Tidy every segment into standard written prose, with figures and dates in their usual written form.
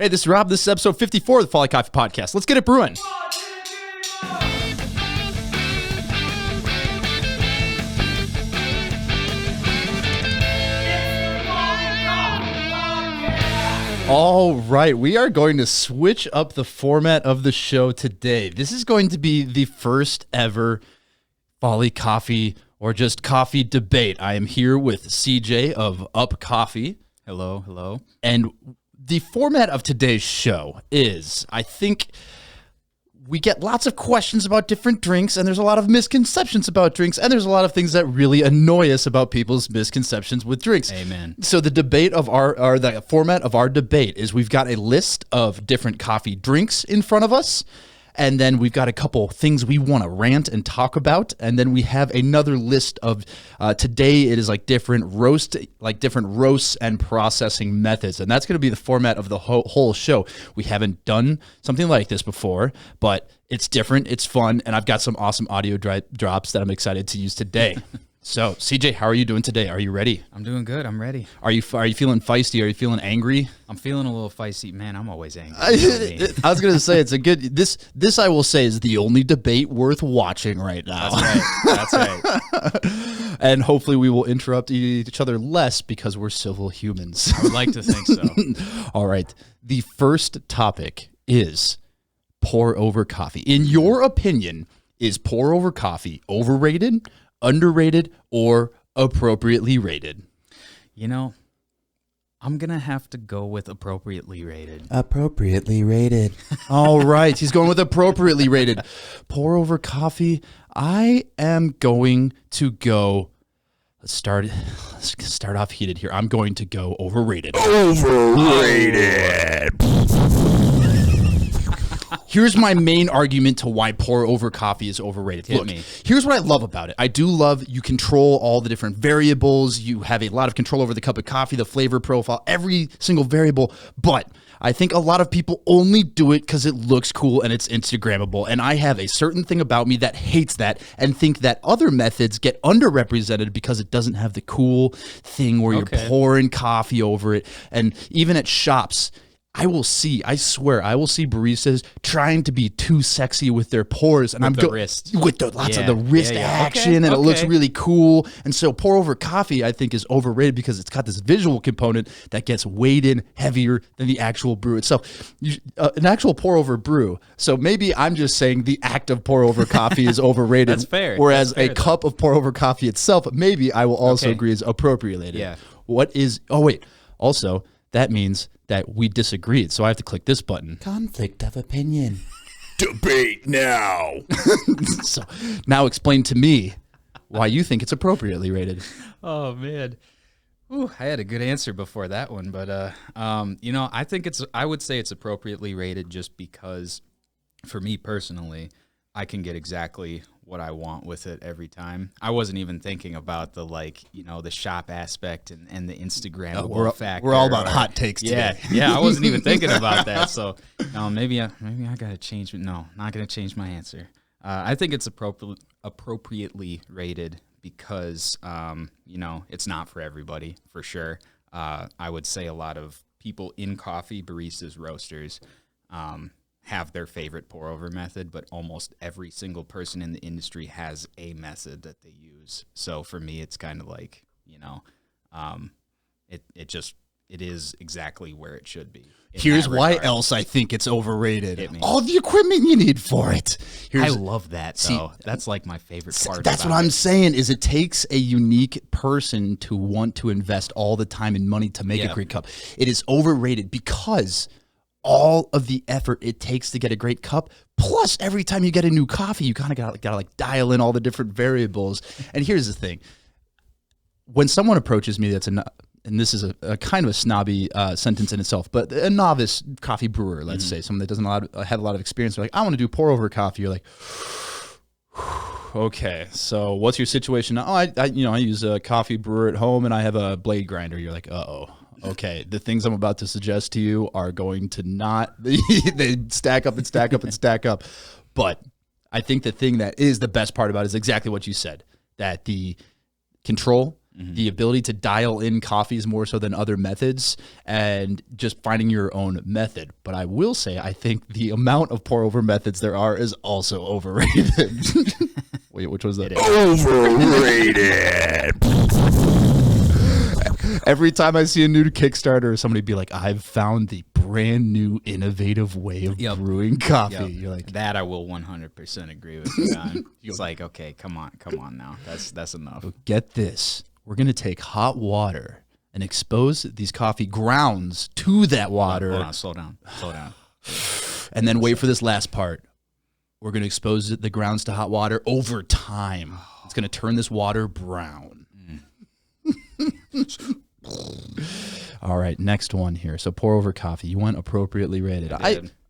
Hey, this is Rob. This is episode 54 of the Folly Coffee Podcast. Let's get it brewing. All right, we are going to switch up the format of the show today. This is going to be the first ever Folly Coffee or just coffee debate. I am here with CJ of Up Coffee. Hello, hello. And the format of today's show is, I think, we get lots of questions about different drinks, and there's a lot of misconceptions about drinks, and there's a lot of things that really annoy us about people's misconceptions with drinks. Amen. So the debate of the format of our debate is we've got a list of different coffee drinks in front of us, and then we've got a couple things we want to rant and talk about, and then we have another list of today it is different roasts and processing methods, and that's going to be the format of the whole show. We haven't done something like this before, but it's different, it's fun, and I've got some awesome audio drops that I'm excited to use today. So, CJ, how are you doing today? Are you ready? I'm doing good. I'm ready. Are you feeling feisty? Are you feeling angry? I'm feeling a little feisty. Man, I'm always angry. I was going to say, it's a good... This, I will say, is the only debate worth watching right now. That's right. And hopefully we will interrupt each other less because we're civil humans. I would like to think so. All right. The first topic is pour-over coffee. In your opinion, is pour-over coffee overrated, underrated, or appropriately rated? You know, I'm going to have to go with appropriately rated. Appropriately rated. All right. He's going with appropriately rated. Pour over coffee. I am going to go. Let's start off heated here. I'm going to go overrated. Overrated. Here's my main argument to why pour-over coffee is overrated. Hit me. Here's what I love about it. I do love you control all the different variables. You have a lot of control over the cup of coffee, the flavor profile, every single variable. But I think a lot of people only do it because it looks cool and it's Instagrammable. And I have a certain thing about me that hates that and think that other methods get underrepresented because it doesn't have the cool thing where you're pouring coffee over it. And even at shops, I swear, I will see baristas trying to be too sexy with their pours, and with lots of the wrist action, and it looks really cool. And so, pour over coffee, I think, is overrated because it's got this visual component that gets weighed in heavier than the actual brew itself. An actual pour over brew. So maybe I'm just saying the act of pour over coffee is overrated. That's fair. Whereas a cup of pour over coffee itself, maybe I will also agree is appropriately rated. Yeah. Also, that means that we disagreed, so I have to click this button. Conflict of opinion. Debate now. So now explain to me why you think it's appropriately rated. Oh, man. Ooh, I had a good answer before that one, but I would say it's appropriately rated just because, for me personally, I can get exactly what I want with it every time. I wasn't even thinking about the the shop aspect and the Instagram factor. We're all about hot takes today. Yeah, I wasn't even thinking about that. So maybe I got to change it. No, not going to change my answer. I think it's appropriately rated because it's not for everybody, for sure. I would say a lot of people in coffee, baristas, roasters, have their favorite pour-over method, but almost every single person in the industry has a method that they use. So for me, it's kind of it is exactly where it should be. Here's why else I think it's overrated. Hit me. All the equipment you need for it. I love that, though. That's my favorite part. That's what I'm saying, is it takes a unique person to want to invest all the time and money to make a great cup. It is overrated because all of the effort it takes to get a great cup, plus every time you get a new coffee, you kind of gotta dial in all the different variables. And here's the thing: when someone approaches me, and this is a kind of a snobby sentence in itself, but a novice coffee brewer, let's say, someone that doesn't have a lot of experience, they're like, I want to do pour over coffee. You're like, okay, so what's your situation? Oh, I use a coffee brewer at home, and I have a blade grinder. You're like, uh-oh. Okay, the things I'm about to suggest to you are going to not, they stack up and stack up and stack up. But I think the thing that is the best part about it is exactly what you said, that the control the ability to dial in coffees more so than other methods, and just finding your own method. But I will say, I think the amount of pour over methods there are is also overrated. Wait, which was that? Overrated. Every time I see a new Kickstarter, somebody be like, I've found the brand new innovative way of brewing coffee. Yep. You're like, That I will 100% agree with you on. It's like, okay, come on now. That's enough. get this. We're going to take hot water and expose these coffee grounds to that water. Hold on, slow down. And then wait for this last part. We're going to expose the grounds to hot water over time. It's going to turn this water brown. All right, next one here. So pour over coffee. You went appropriately rated.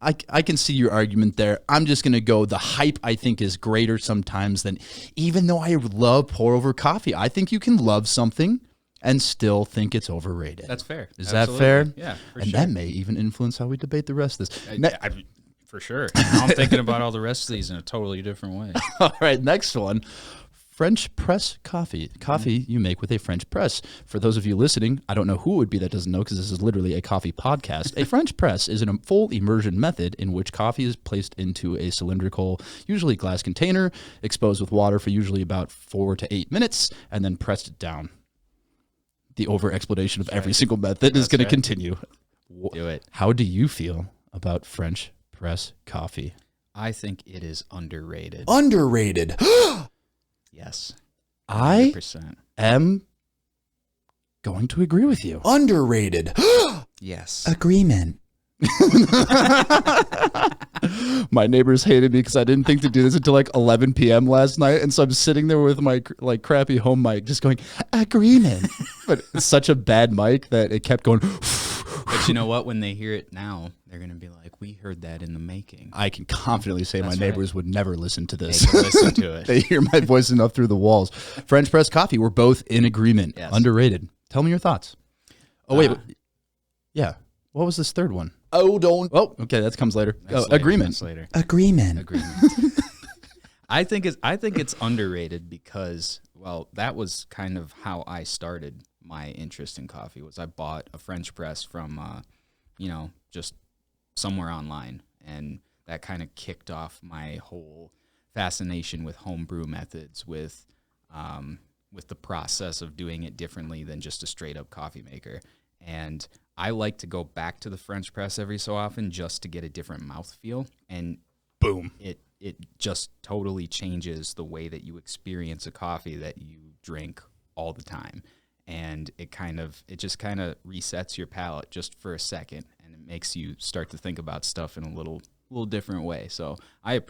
I can see your argument there. I'm just going to go, the hype I think is greater sometimes than, even though I love pour over coffee, I think you can love something and still think it's overrated. That's fair. Is that fair? Yeah, for and sure. that may even influence how we debate the rest of this. For sure. Now I'm thinking about all the rest of these in a totally different way. All right, next one. French press coffee. Coffee you make with a French press. For those of you listening, I don't know who it would be that doesn't know, because this is literally a coffee podcast. A French press is a full immersion method in which coffee is placed into a cylindrical, usually glass container, exposed with water for usually about 4 to 8 minutes, and then pressed down. The over-explanation of every single method is going to continue. Do it. How do you feel about French press coffee? I think it is underrated. Underrated. Yes. I 100%. am going to agree with you. Underrated. Yes. Agreement. My neighbors hated me because I didn't think to do this until like 11 p.m. last night, and so I'm sitting there with my like crappy home mic just going, agreement. But it's such a bad mic that it kept going. But you know what? When they hear it now, they're going to be like, we heard that in the making. I can confidently say That's my neighbors would never listen to They this. can listen to it. They hear my voice enough through the walls. French press coffee, we're both in agreement. Yes. Underrated. Tell me your thoughts. Oh, wait. Yeah. What was this third one? Oh, don't. Oh, okay. That comes later. That's later, Agreement. that's later. Agreement. I think it's underrated because, well, that was kind of how I started my interest in coffee. Was I bought a French press from, just somewhere online, and that kind of kicked off my whole fascination with homebrew methods, with the process of doing it differently than just a straight up coffee maker. And I like to go back to the French press every so often just to get a different mouthfeel, and Boom. it just totally changes the way that you experience a coffee that you drink all the time. And it just kind of resets your palate just for a second, and it makes you start to think about stuff in a little different way. So I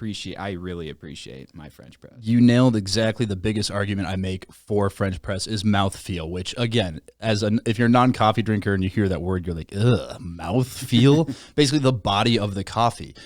really appreciate my French press. You nailed exactly the biggest argument I make for French press is mouthfeel, which again, if you're a non-coffee drinker and you hear that word, you're like, ugh, mouthfeel? Basically the body of the coffee.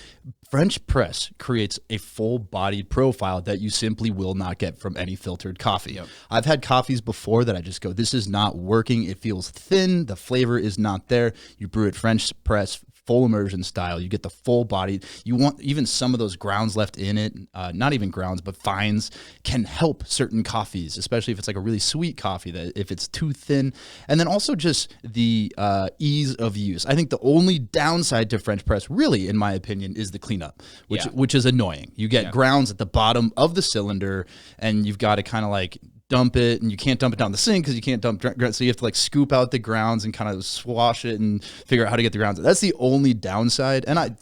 French press creates a full-bodied profile that you simply will not get from any filtered coffee. Yep. I've had coffees before that I just go, this is not working. It feels thin. The flavor is not there. You brew it French press, full immersion style. You get the full body. You want even some of those grounds left in it. Not even grounds, but fines can help certain coffees, especially if it's like a really sweet coffee, that if it's too thin. And then also just the ease of use. I think the only downside to French press, really, in my opinion, is the cleanup, which is annoying. You get grounds at the bottom of the cylinder, and you've got to kind of like dump it, and you can't dump it down the sink because you can't dump, so you have to like scoop out the grounds and kind of swash it and figure out how to get the grounds. That's the only downside. And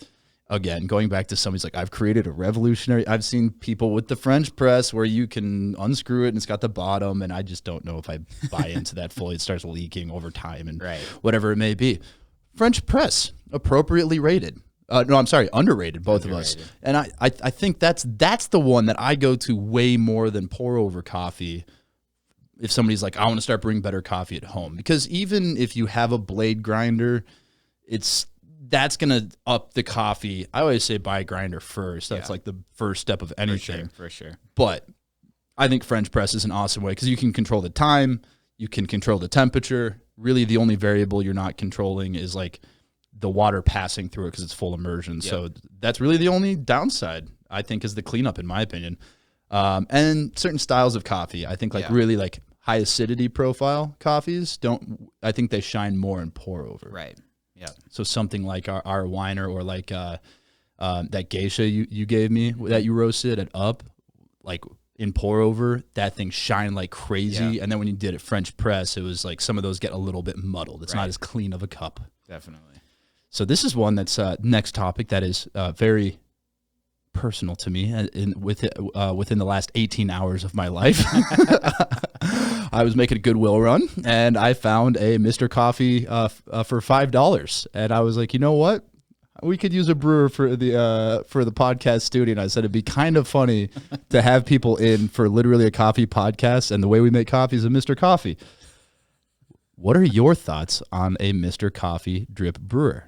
again, going back to somebody's like, I've created a revolutionary, I've seen people with the French press where you can unscrew it and it's got the bottom, and I just don't know if I buy into that fully. It starts leaking over time and whatever it may be. French press, appropriately rated. No, I'm sorry, underrated, both of us. And I think that's the one that I go to way more than pour over coffee. If somebody's like, I want to start brewing better coffee at home, because even if you have a blade grinder, that's going to up the coffee. I always say buy a grinder first. That's like the first step of anything. For sure. But I think French press is an awesome way because you can control the time, you can control the temperature. Really, the only variable you're not controlling is like the water passing through it because it's full immersion. Yep. So that's really the only downside, I think, is the cleanup, in my opinion. And certain styles of coffee, I think, really like high acidity profile coffees I think they shine more in pour over. Right. Yeah. So something like our Weiner or like that geisha you gave me that you roasted at Up, like in pour over, that thing shined like crazy. Yeah. And then when you did it French press, it was like some of those get a little bit muddled. It's Right. not as clean of a cup. Definitely. So this is one that's next topic that is very personal to me within the last 18 hours of my life. I was making a Goodwill run and I found a Mr. Coffee for $5. And I was like, you know what? We could use a brewer for the podcast studio. And I said it'd be kind of funny to have people in for literally a coffee podcast. And the way we make coffee is a Mr. Coffee. What are your thoughts on a Mr. Coffee drip brewer?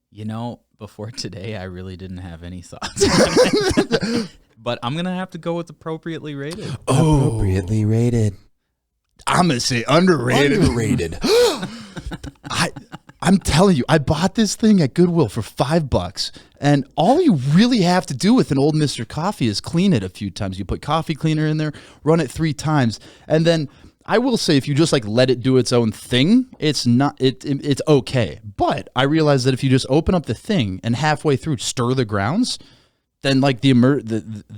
You know, before today, I really didn't have any thoughts. But I'm going to have to go with appropriately rated. Appropriately rated. I'm going to say underrated. Underrated. I'm telling you, I bought this thing at Goodwill for $5, and all you really have to do with an old Mr. Coffee is clean it a few times. You put coffee cleaner in there, run it 3 times, and then I will say if you just like let it do its own thing, it's okay. But I realized that if you just open up the thing and halfway through stir the grounds, then like the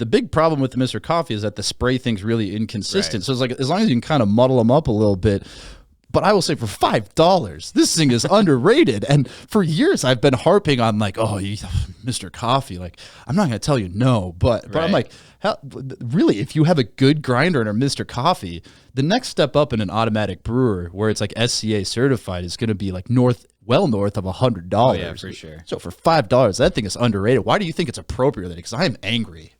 big problem with the Mr. Coffee is that the spray thing's really inconsistent. Right. So it's like as long as you can kind of muddle them up a little bit. But I will say for $5, this thing is underrated. And for years I've been harping on like, oh, Mr. Coffee. Like, I'm not going to tell you no, but I'm like, hell, really, if you have a good grinder and a Mr. Coffee, the next step up in an automatic brewer where it's like SCA certified is going to be like well north of $100. Oh, yeah, for sure. So for $5, that thing is underrated. Why do you think it's appropriate? Because I am angry.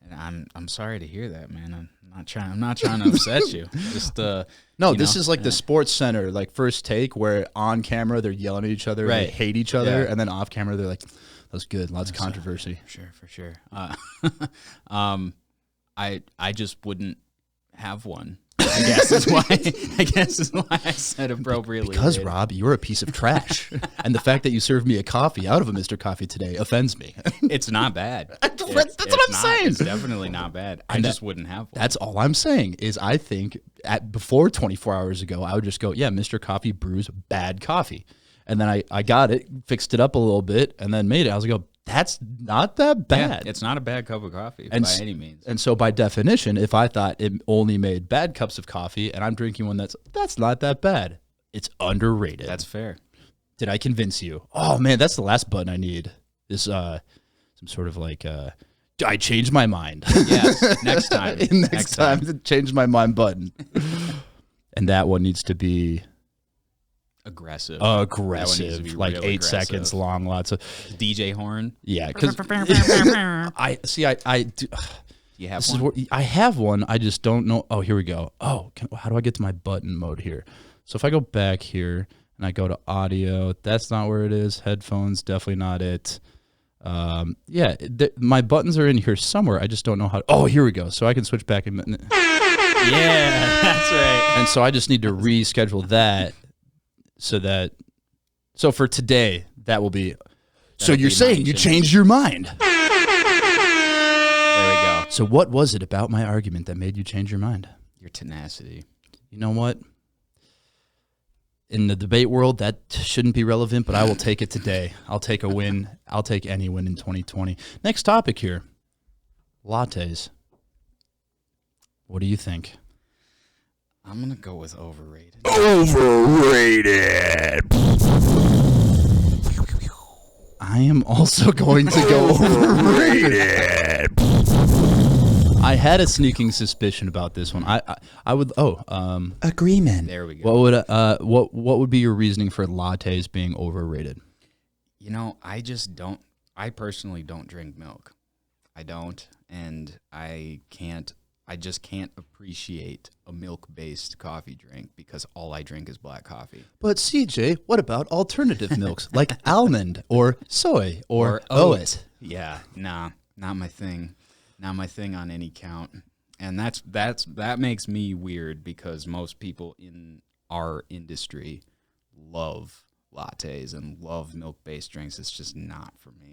And I'm sorry to hear that, man. I'm not trying to upset you. Just No, this is like the Sports Center, like First Take, where on camera they're yelling at each other, Right. they hate each other, Yeah. and then off camera they're like, "That's good, lots of controversy." For sure. I just wouldn't have one. I guess is why I said appropriately. Because rated. Rob, you're a piece of trash, and the fact that you served me a coffee out of a Mr. Coffee today offends me. It's not bad. That's what I'm saying. It's definitely not bad. I just wouldn't have one. That's all I'm saying. Is I think before 24 hours ago, I would just go, yeah, Mr. Coffee brews bad coffee, and then I got it, fixed it up a little bit, and then made it. I was like, that's not that bad. Yeah, it's not a bad cup of coffee And by any means. And so by definition, if I thought it only made bad cups of coffee and I'm drinking one that's not that bad, it's underrated. That's fair. Did I convince you? Oh man, that's the last button I need. Is some sort of like I changed my mind. Yes, next time. next time to change my mind button. And that one needs to be aggressive. Aggressive, like real 8 aggressive. seconds long, lots of DJ horn. yeah. Because I do. You have This one? is where I have one. I just don't know. Oh, here we go. Oh, how do I get to my button mode here? So if I go back here and I go to audio, that's not where it is. Headphones, definitely not it. Yeah, my buttons are in here somewhere. I just don't know how. Oh, here we go. So I can switch back and Yeah, that's right. and so I just need to reschedule that so for today that will be. So That'll you're be saying my you change. changed your mind? There we go. So what was it about my argument that made you change your mind? Your tenacity. You know what? In the debate world, that shouldn't be relevant, but I will take it today. I'll take a win. I'll take any win in 2020. Next topic here. Lattes. What do you think? I'm going to go with overrated. Overrated. I am also going to go Overrated. I had a sneaking suspicion about this one. I would Agreement. There we go. what would be your reasoning for lattes being overrated? You know, I personally don't drink milk. I don't, and I just can't appreciate a milk-based coffee drink because all I drink is black coffee. But CJ, what about alternative milks like almond or soy or oat? Yeah, nah, not my thing. Not my thing on any count. And that makes me weird because most people in our industry love lattes and love milk-based drinks. It's just not for me.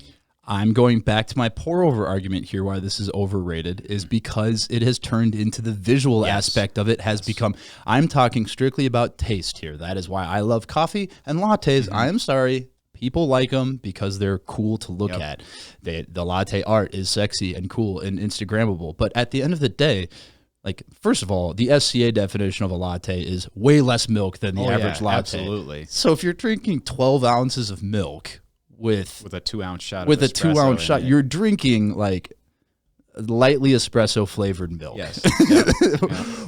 I'm going back to my pour over argument here. Why this is overrated is because it has turned into the visual aspect of it has become. I'm talking strictly about taste here. That is why I love coffee and lattes. I am sorry. People like them because they're cool to look at. The latte art is sexy and cool and Instagrammable. But at the end of the day, like, first of all, the SCA definition of a latte is way less milk than the average latte. Absolutely. So if you're drinking 12 ounces of milk with a 2-ounce shot, with a 2-ounce shot, you're drinking like lightly espresso flavored milk. Yes.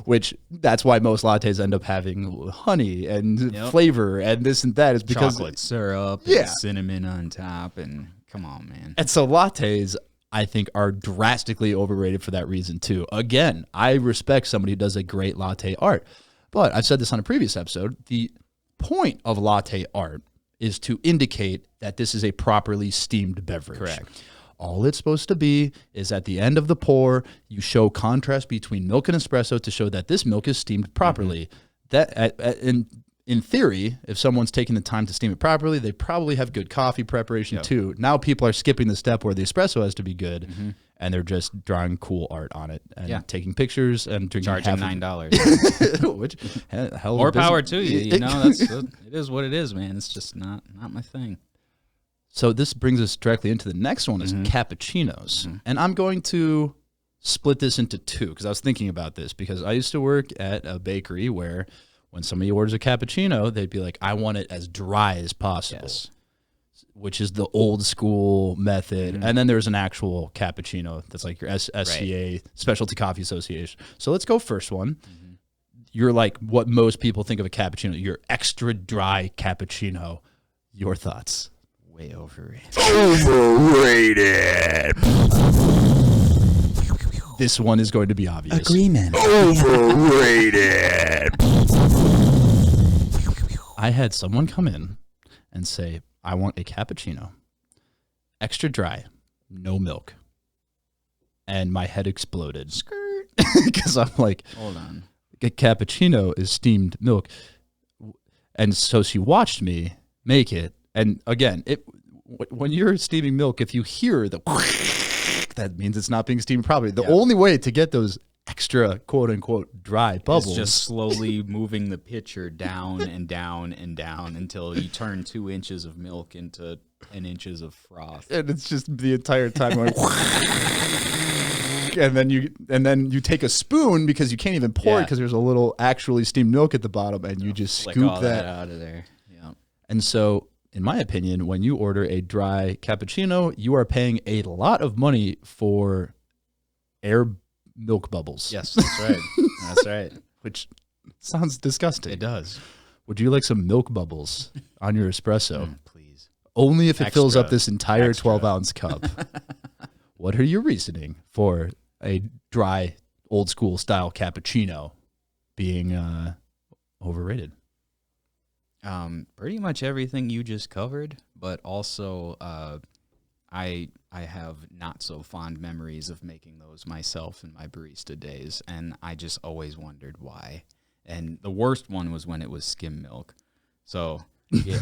Which that's why most lattes end up having honey and flavor and this and that is because chocolate syrup and cinnamon on top, and come on, man. And so lattes, I think, are drastically overrated for that reason too. Again, I respect somebody who does a great latte art, but I've said this on a previous episode, the point of latte art is to indicate that this is a properly steamed beverage. Correct. All it's supposed to be is at the end of the pour, you show contrast between milk and espresso to show that this milk is steamed properly. That in theory, if someone's taking the time to steam it properly, they probably have good coffee preparation too. Now people are skipping the step where the espresso has to be good, and they're just drawing cool art on it and taking pictures and drinking charging $9. Which hell more power to you. You know, it is what it is, man. It's just not my thing. So this brings us directly into the next one is cappuccinos. And I'm going to split this into two because I was thinking about this because I used to work at a bakery where when somebody orders a cappuccino, they'd be like, I want it as dry as possible, which is the old school method. And then there's an actual cappuccino that's like your SCA, Specialty Coffee Association. So let's go first one. You're like what most people think of a cappuccino. Your extra dry cappuccino. Your thoughts? Way overrated. Overrated. This one is going to be obvious. Agreement. Overrated. I had someone come in and say, I want a cappuccino, extra dry, no milk. And my head exploded. Skirt. Because I'm like, hold on. A cappuccino is steamed milk. And so she watched me make it. And again, when you're steaming milk, if you hear the that means it's not being steamed properly. The only way to get those extra quote unquote dry bubbles is just slowly moving the pitcher down and down and down until you turn 2 inches of milk into 10 inches of froth. And it's just the entire time going and then you take a spoon because you can't even pour it because there's a little actually steamed milk at the bottom and you just scoop all that out of there. Yeah. And so in my opinion, when you order a dry cappuccino, you are paying a lot of money for air milk bubbles. Yes, that's right. That's right. Which sounds disgusting. It does. Would you like some milk bubbles on your espresso? Please. Only if it fills up this entire 12-ounce cup. What are your reasoning for a dry, old-school style cappuccino being overrated? Pretty much everything you just covered, but also I have not so fond memories of making those myself in my barista days, and I just always wondered why. And the worst one was when it was skim milk. So,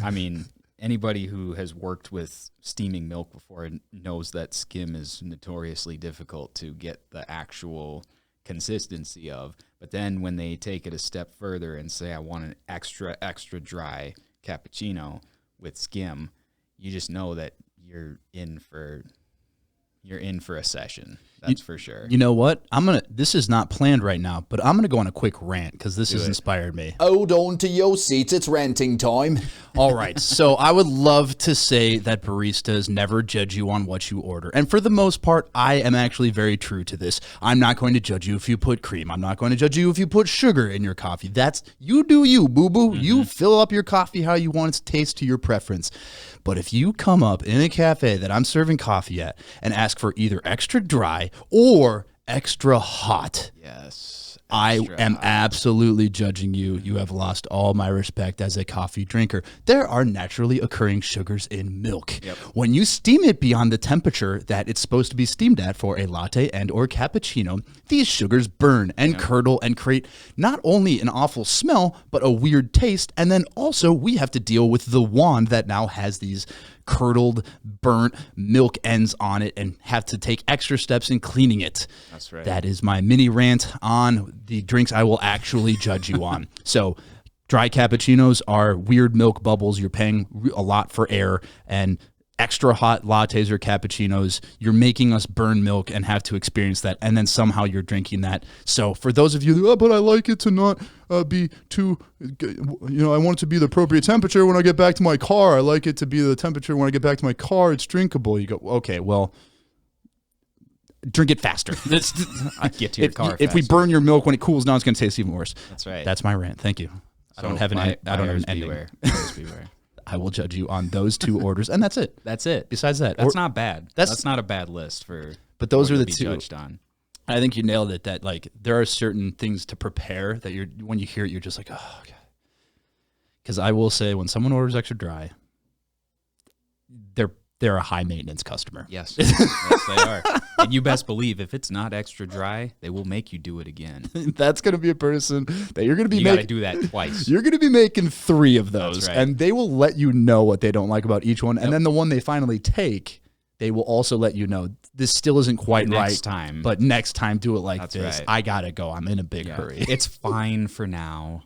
I mean, anybody who has worked with steaming milk before knows that skim is notoriously difficult to get the actual consistency of. But then when they take it a step further and say, I want an extra dry cappuccino with skim, you just know that you're in for a session. That's for sure. You know what? This is not planned right now, but I'm going to go on a quick rant because this has inspired me. Hold on to your seats. It's ranting time. All right. So I would love to say that baristas never judge you on what you order. And for the most part, I am actually very true to this. I'm not going to judge you if you put cream. I'm not going to judge you if you put sugar in your coffee. You do you, boo-boo. You fill up your coffee how you want it to taste to your preference. But if you come up in a cafe that I'm serving coffee at and ask for either extra dry or extra hot, I am absolutely judging you. You have lost all my respect as a coffee drinker. There are naturally occurring sugars in milk. Yep. When you steam it beyond the temperature that it's supposed to be steamed at for a latte and or cappuccino, these sugars burn and curdle and create not only an awful smell, but a weird taste. And then also we have to deal with the wand that now has these curdled, burnt milk ends on it and have to take extra steps in cleaning it. That's right. That is my mini rant on the drinks I will actually judge you on. So dry cappuccinos are weird milk bubbles. You're paying a lot for air, and extra hot lattes or cappuccinos, you're making us burn milk and have to experience that, and then somehow you're drinking that. So for those of you, but I like it to not be too, I want it to be the appropriate temperature when I get back to my car. I like it to be the temperature when I get back to my car. It's drinkable. You go, okay, well, drink it faster. I get to your car if we faster. burn your milk when it cools down, it's going to taste even worse. That's right. That's my rant. Thank you. I don't have an ending. Beware. Buyers beware. I will judge you on those two orders, and that's it. That's it. Besides that, That's not bad. That's not a bad list for. But those what are the to be two. Judged on. I think you nailed it. That like there are certain things to prepare that when you hear it, you're just like, oh god. Because I will say, when someone orders extra dry, they're a high maintenance customer. Yes, yes, they are. And you best believe if it's not extra dry, they will make you do it again. That's going to be a person that you're going to be You got to making. do that twice. You're going to be making 3 of those, That's right. and they will let you know what they don't like about each one. And then the one they finally take, they will also let you know this still isn't quite right. Next time. But next time, do it like That's this. right. I got to go. I'm in a big Yeah. hurry. It's fine for now.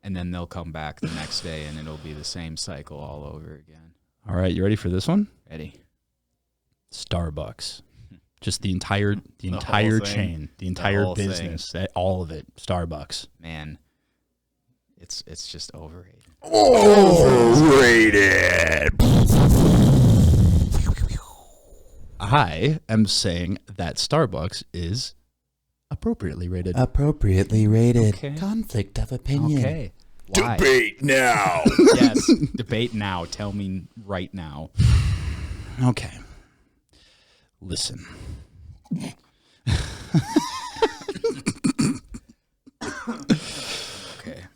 And then they'll come back the next day and it'll be the same cycle all over again. All right, you ready for this one? Ready? Starbucks. Just the entire whole chain, the The entire whole business, all of it. Starbucks. Man, it's just overrated. Overrated. I am saying that Starbucks is appropriately rated. Appropriately rated. Okay. Conflict of opinion. Okay. Why? Debate now. Yes. Debate now. Tell me right now. Okay. Listen. Okay.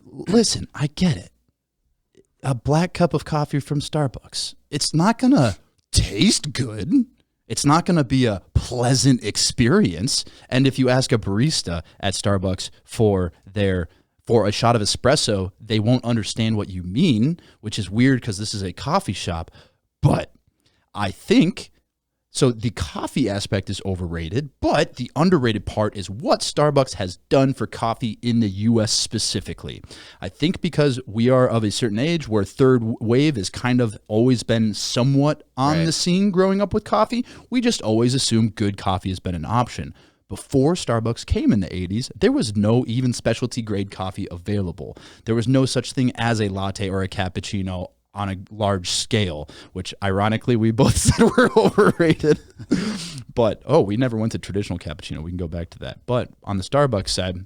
Listen, I get it. A black cup of coffee from Starbucks. It's not going to taste good. It's not going to be a pleasant experience. And if you ask a barista at Starbucks for a shot of espresso, they won't understand what you mean, which is weird because this is a coffee shop. But I think so the coffee aspect is overrated, but the underrated part is what Starbucks has done for coffee in the U.S. specifically. I think because we are of a certain age where third wave has kind of always been somewhat on the scene growing up with coffee, we just always assume good coffee has been an option. Before Starbucks came in the 80s, there was no even specialty grade coffee available. There was no such thing as a latte or a cappuccino on a large scale, which ironically we both said were overrated. But, we never went to traditional cappuccino. We can go back to that. But on the Starbucks side,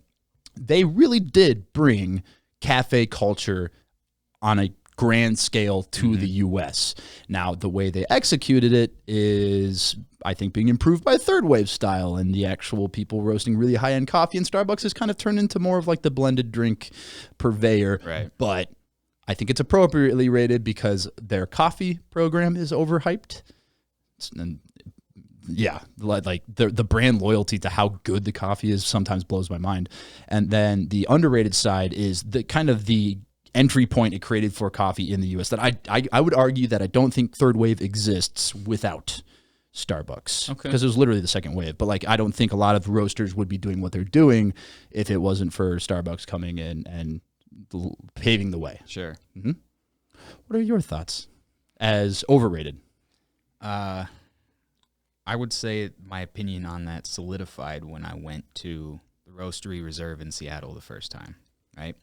they really did bring cafe culture on a grand scale to the U.S. Now, the way they executed it is, I think, being improved by third wave style and the actual people roasting really high-end coffee. And Starbucks has kind of turned into more of like the blended drink purveyor. Right. But I think it's appropriately rated because their coffee program is overhyped. And yeah, like the brand loyalty to how good the coffee is sometimes blows my mind. And then the underrated side is the kind of the entry point it created for coffee in the U.S. that I would argue that I don't think third wave exists without Starbucks. Okay. Because it was literally the second wave. But like I don't think a lot of roasters would be doing what they're doing if it wasn't for Starbucks coming in and paving the way. Sure. What are your thoughts as overrated? I would say my opinion on that solidified when I went to the Roastery Reserve in Seattle the first time, right?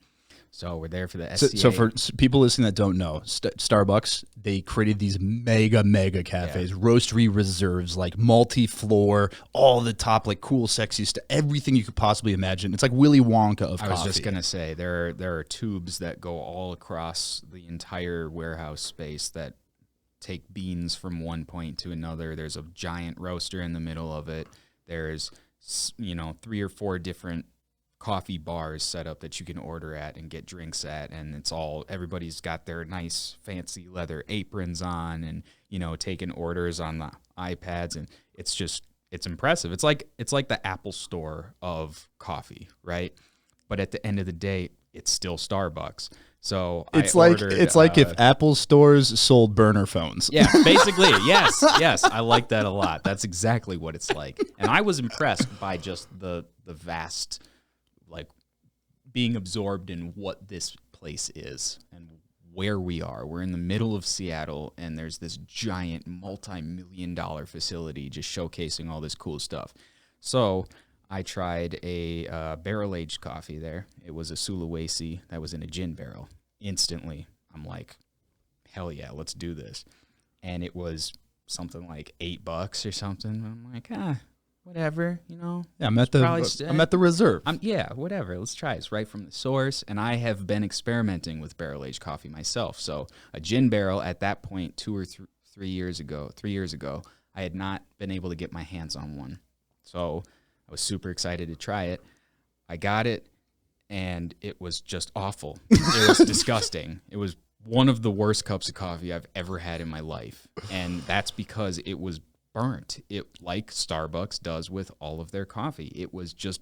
So we're there for the SCA. So for people listening that don't know, Starbucks, they created these mega cafes, roastery reserves, like multi-floor, all the top, like cool, sexy stuff, everything you could possibly imagine. It's like Willy Wonka of coffee. I was just going to say, there are tubes that go all across the entire warehouse space that take beans from one point to another. There's a giant roaster in the middle of it. There's, 3 or 4 different coffee bars set up that you can order at and get drinks at, and everybody's got their nice fancy leather aprons on and taking orders on the iPads, and it's impressive. It's like the Apple Store of coffee, right? But at the end of the day, it's still Starbucks. So It's I like ordered, it's like if Apple stores sold burner phones. yeah, basically, yes, I like that a lot. That's exactly what it's like. And I was impressed by just the vast, like, being absorbed in what this place is and where we are. We're in the middle of Seattle, and there's this giant multi-million-dollar facility just showcasing all this cool stuff. So I tried a barrel-aged coffee there. It was a Sulawesi that was in a gin barrel. Instantly, I'm like, hell yeah, let's do this. And it was something like $8 or something. I'm like, whatever, you know. Yeah, I'm at the reserve. Yeah, whatever. Let's try it. It's right from the source. And I have been experimenting with barrel-aged coffee myself. So a gin barrel at that point, 2 or 3 years ago, I had not been able to get my hands on one. So I was super excited to try it. I got it, and it was just awful. It was disgusting. It was one of the worst cups of coffee I've ever had in my life. And that's because it was burnt. It, like Starbucks does with all of their coffee. It was just,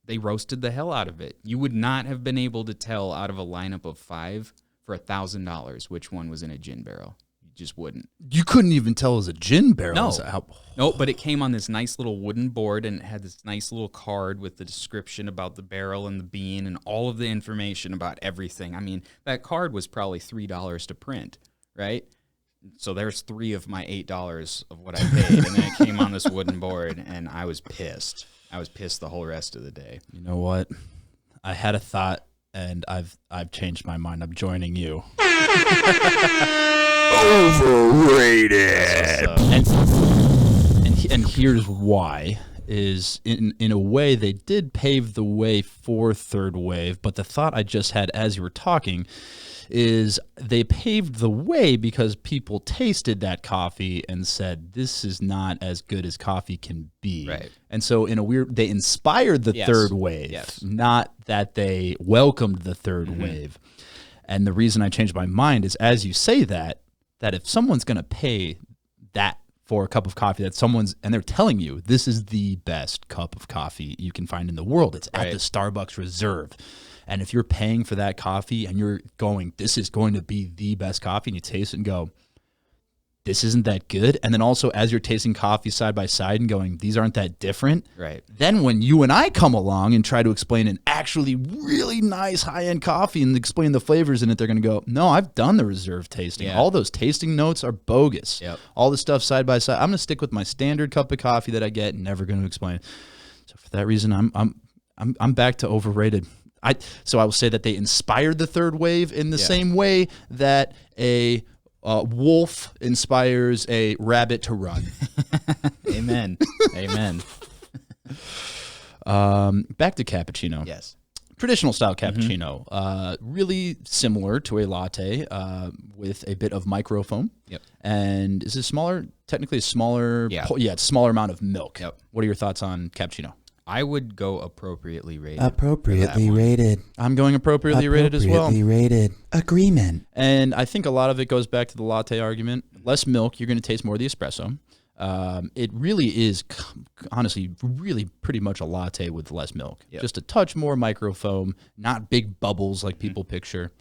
they roasted the hell out of it. You would not have been able to tell out of a lineup of 5 for $1,000 which one was in a gin barrel. You just wouldn't. You couldn't even tell it was a gin barrel. No, but it came on this nice little wooden board, and it had this nice little card with the description about the barrel and the bean and all of the information about everything. I mean, that card was probably $3 to print, right? So there's 3 of my $8 of what I paid, and then it came on this wooden board, and I was pissed. I was pissed the whole rest of the day. You know what? I had a thought, and I've changed my mind. I'm joining you. Overrated. And here's why. Is in a way they did pave the way for third wave, but the thought I just had as you were talking is they paved the way because people tasted that coffee and said, this is not as good as coffee can be. Right. And so in a weird, they inspired the third wave, not that they welcomed the third wave. And the reason I changed my mind is, as you say that if someone's going to pay that for a cup of coffee, and they're telling you this is the best cup of coffee you can find in the world, it's at the Starbucks Reserve. And if you're paying for that coffee and you're going, this is going to be the best coffee, and you taste it and go, this isn't that good. And then also as you're tasting coffee side by side and going, these aren't that different. Right. Then when you and I come along and try to explain an actually really nice high-end coffee and explain the flavors in it, they're going to go, no, I've done the reserve tasting. Yeah. All those tasting notes are bogus. Yep. All the stuff side by side. I'm going to stick with my standard cup of coffee that I get and never going to explain. So for that reason, I'm back to overrated. So I will say that they inspired the third wave in the same way that a wolf inspires a rabbit to run. Amen. Amen. Back to cappuccino. Yes. Traditional style cappuccino, really similar to a latte with a bit of microfoam. Yep. And is it smaller? Technically, a smaller. Yeah. It's a smaller amount of milk. Yep. What are your thoughts on cappuccino? I would go appropriately rated. Appropriately rated. I'm going appropriately rated as well. Appropriately rated. Agreement. And I think a lot of it goes back to the latte argument. Less milk, you're going to taste more of the espresso. It really is, honestly, really pretty much a latte with less milk. Yep. Just a touch more microfoam, not big bubbles like people picture.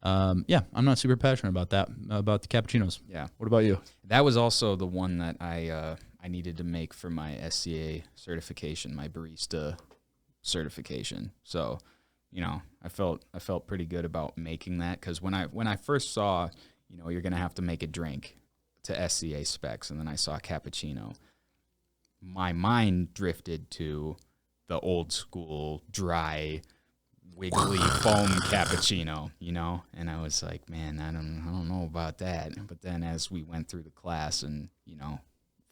I'm not super passionate about that, about the cappuccinos. Yeah. What about you? That was also the one that I needed to make for my SCA certification, my barista certification. So, I felt pretty good about making that, because when I first saw, you're gonna have to make a drink to SCA specs, and then I saw cappuccino, my mind drifted to the old school dry, wiggly foam cappuccino, and I was like, man, I don't know about that. But then as we went through the class and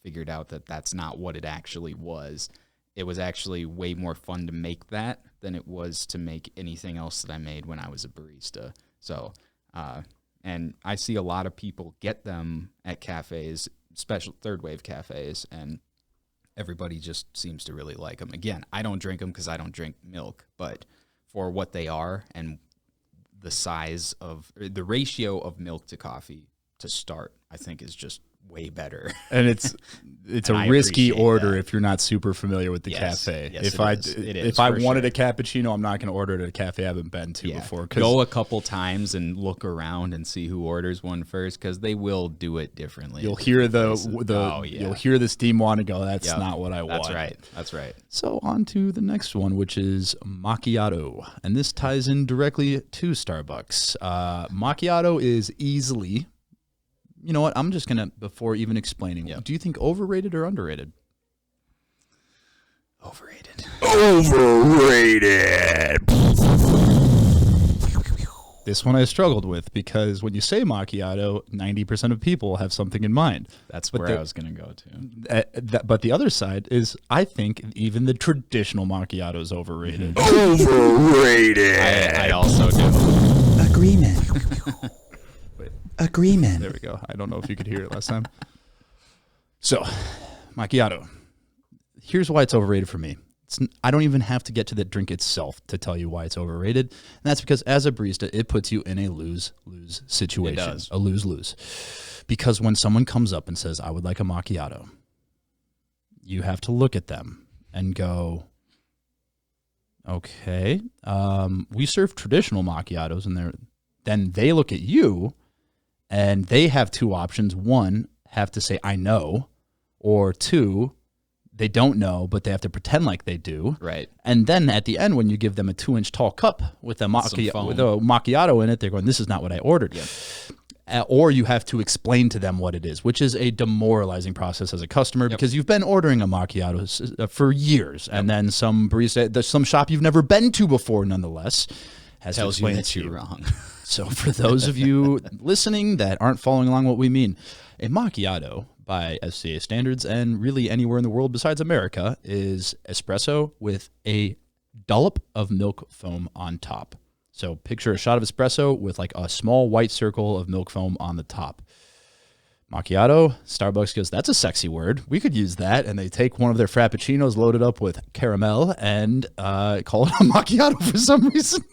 figured out that that's not what it actually was, it was actually way more fun to make that than it was to make anything else that I made when I was a barista. So and I see a lot of people get them at cafes, special third wave cafes, and everybody just seems to really like them. Again, I don't drink them because I don't drink milk, but for what they are and the size of the ratio of milk to coffee to start, I think is just way better. And it's And a I risky appreciate order that. if you're not super familiar with the Yes. cafe. Yes, if it is, I for wanted sure. a cappuccino, I'm not going to order it at a cafe I haven't been to before. Go a couple times and look around and see who orders one first, because they will do it differently. You'll hear yeah. you'll hear the steam wand and go, that's Yep. not what I want. That's right. So on to the next one, which is macchiato. And this ties in directly to Starbucks. Macchiato is easily, you know what, I'm just going to, before even explaining, do you think overrated or underrated? Overrated. This one I struggled with because when you say macchiato, 90% of people have something in mind. That's But where the- I was going to go to. But the other side is, I think even the traditional macchiato is overrated. I also do. Agreement. Agreement. There we go. I don't know if you could hear it last time. So, macchiato. Here's why it's overrated for me. I don't even have to get to the drink itself to tell you why it's overrated. And that's because as a barista, it puts you in a lose-lose situation. It does. A lose-lose. Because when someone comes up and says, I would like a macchiato, you have to look at them and go, okay, we serve traditional macchiatos, and then they look at you and they have two options. One, have to say, I know, or two, they don't know, but they have to pretend like they do. Right. And then at the end, when you give them a 2-inch tall cup with a macchiato in it, they're going, this is not what I ordered. Yep. Or you have to explain to them what it is, which is a demoralizing process as a customer because you've been ordering a macchiato for years. And then some barista, some shop you've never been to before, nonetheless, has Tells to explain you it that to you're you. wrong. So for those of you listening that aren't following along what we mean, a macchiato by SCA standards and really anywhere in the world besides America is espresso with a dollop of milk foam on top. So picture a shot of espresso with like a small white circle of milk foam on the top. Macchiato, Starbucks goes, that's a sexy word. We could use that. And they take one of their frappuccinos loaded up with caramel and call it a macchiato for some reason.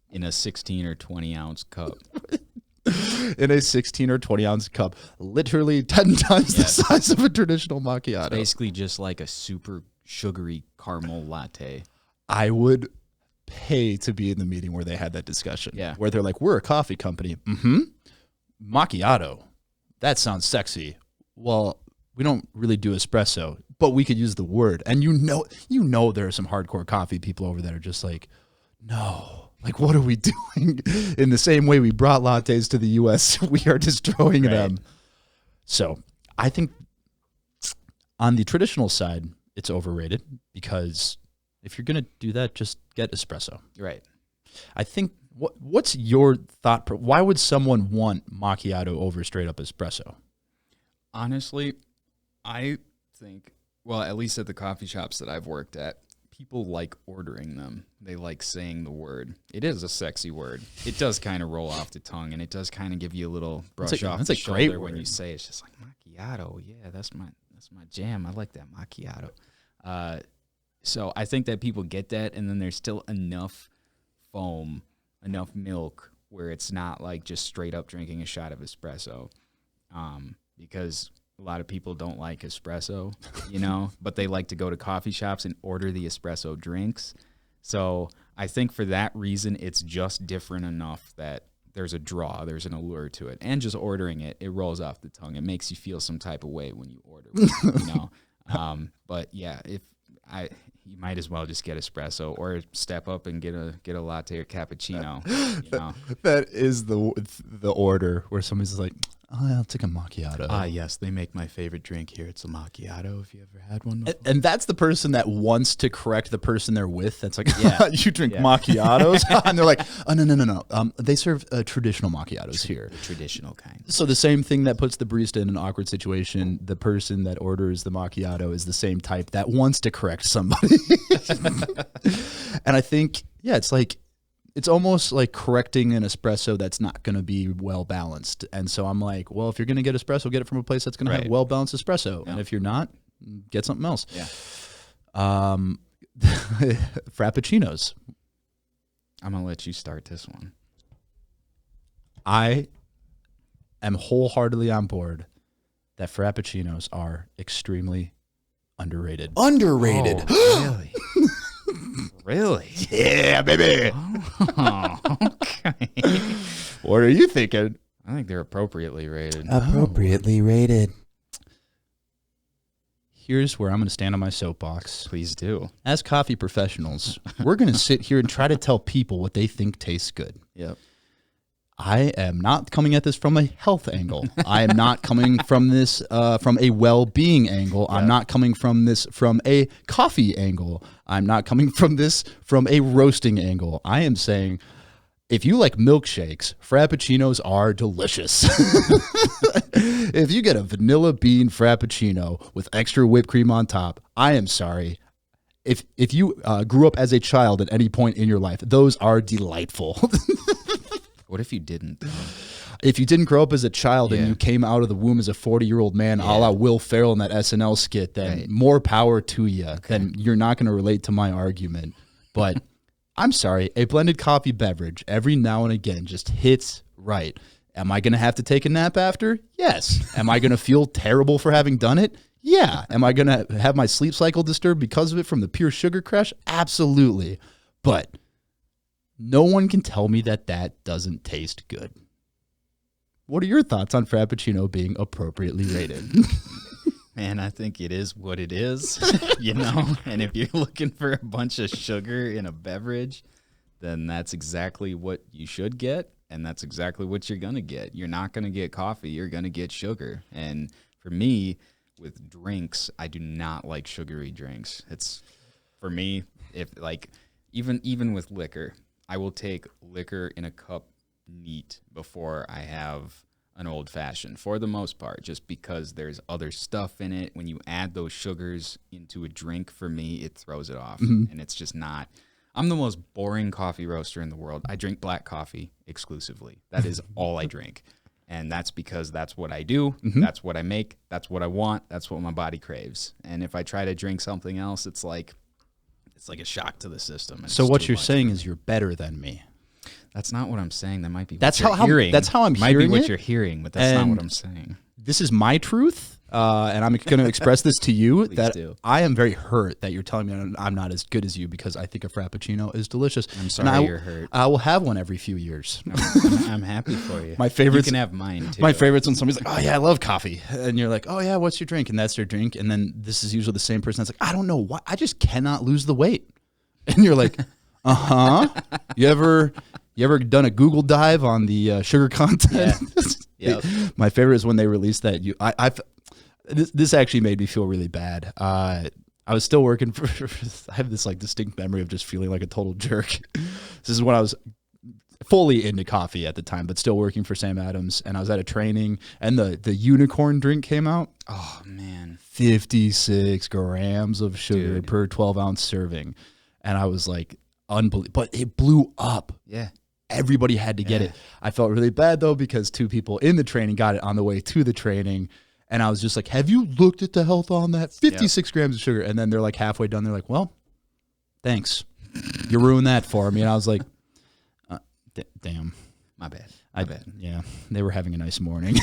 In a 16 or 20 ounce cup. In a 16 or 20 ounce cup, literally 10 times the size of a traditional macchiato. Basically just like a super sugary caramel latte. I would pay to be in the meeting where they had that discussion. Yeah. Where they're like, we're a coffee company. Macchiato. That sounds sexy. Well, we don't really do espresso, but we could use the word. And you know there are some hardcore coffee people over there just like, no. Like, what are we doing? In the same way we brought lattes to the U.S., we are destroying them. So I think on the traditional side, it's overrated because if you're going to do that, just get espresso. Right. I think, what's your thought? Why would someone want macchiato over straight up espresso? Honestly, I think, well, at least at the coffee shops that I've worked at, people like ordering them. They like saying the word. It is a sexy word. It does kind of roll off the tongue, and it does kind of give you a little brush off the shoulder when you say it. It's just like macchiato. Yeah, that's my jam. I like that macchiato. So I think that people get that, and then there's still enough foam, enough milk where it's not like just straight up drinking a shot of espresso. Because a lot of people don't like espresso, but they like to go to coffee shops and order the espresso drinks. So I think for that reason, it's just different enough that there's a draw, there's an allure to it. And just ordering it, it rolls off the tongue. It makes you feel some type of way when you order it, But yeah, you might as well just get espresso or step up and get a latte or cappuccino. That is the order where somebody's like, oh, I'll take a macchiato. Yes, they make my favorite drink here. It's a macchiato. If you ever had one before. And that's the person that wants to correct the person they're with. That's like, you drink macchiatos? And they're like, oh, no. They serve traditional macchiatos here. The traditional kind. So the same thing that puts the barista in an awkward situation, the person that orders the macchiato is the same type that wants to correct somebody. And I think, it's like, it's almost like correcting an espresso that's not going to be well balanced. And so I'm like, well, if you're going to get espresso, get it from a place that's going to have well balanced espresso. Yeah. And if you're not, get something else. Yeah. Frappuccinos. I'm going to let you start this one. I am wholeheartedly on board that Frappuccinos are extremely underrated. Underrated. Oh, really? Really? Yeah, baby. Oh, okay. What are you thinking? I think they're appropriately rated. Appropriately rated. Here's where I'm going to stand on my soapbox. Please do. As coffee professionals, we're going to sit here and try to tell people what they think tastes good. Yep. I am not coming at this from a health angle. I am not coming from this from a well-being angle. I'm not coming from this from a coffee angle. I'm not coming from this from a roasting angle. I am saying, if you like milkshakes, Frappuccinos are delicious. If you get a vanilla bean Frappuccino with extra whipped cream on top, I am sorry. If you grew up as a child at any point in your life, those are delightful. What if you didn't? If you didn't grow up as a child and Yeah. you came out of the womb as a 40-year-old man, a la Will Ferrell in that SNL skit, then Right. more power to you. Then you're not going to relate to my argument. But I'm sorry, a blended coffee beverage every now and again just hits right. Am I going to have to take a nap after? Yes. Am I going to feel terrible for having done it? Yeah. Am I going to have my sleep cycle disturbed because of it from the pure sugar crash? Absolutely. But no one can tell me that that doesn't taste good. What are your thoughts on Frappuccino being appropriately rated? Man, I think it is what it is, you know? And if you're looking for a bunch of sugar in a beverage, then that's exactly what you should get, and that's exactly what you're going to get. You're not going to get coffee, you're going to get sugar. And for me, with drinks, I do not like sugary drinks. It's, for me, if like, even with liquor, I will take liquor in a cup neat before I have an old fashioned, for the most part, just because there's other stuff in it. When you add those sugars into a drink, for me, it throws it off. And it's just not. I'm the most boring coffee roaster in the world. I drink black coffee exclusively. That is all I drink. And that's because that's what I do. That's what I make. That's what I want. That's what my body craves. And if I try to drink something else, it's like a shock to the system. So what you're saying is you're better than me. That's not what I'm saying. That might be That's what you're how- hearing. that's how I'm might hearing be what it. you're hearing, but that's not And what I'm saying. This is my truth, and I'm going to express this to you, that do. I am very hurt that you're telling me I'm not as good as you because I think a Frappuccino is delicious. I'm sorry And you're hurt. I will have one every few years. I'm happy for you. My favorites- You can have mine too. My favorite's when somebody's like, oh, yeah, I love coffee. And you're like, oh, yeah, what's your drink? And that's their drink. And then this is usually the same person that's like, I don't know why. I just cannot lose the weight. And you're like, uh-huh. You ever done a Google dive on the sugar content? Yep. My favorite is when they released that. This actually made me feel really bad. I was still working for. I have this like distinct memory of just feeling like a total jerk. This is when I was fully into coffee at the time, but still working for Sam Adams. And I was at a training, and the unicorn drink came out. Oh man. 56 grams of sugar Dude. per 12-ounce serving, and I was like, unbelievable. But it blew up. Yeah. Everybody had to get it. I felt really bad though because two people in the training got it on the way to the training, and I was just like, have you looked at the health on that? 56 grams of sugar. And then they're like halfway done, they're like, well, thanks, you ruined that for me. And I was like, damn, My bad. I bet. Yeah, they were having a nice morning.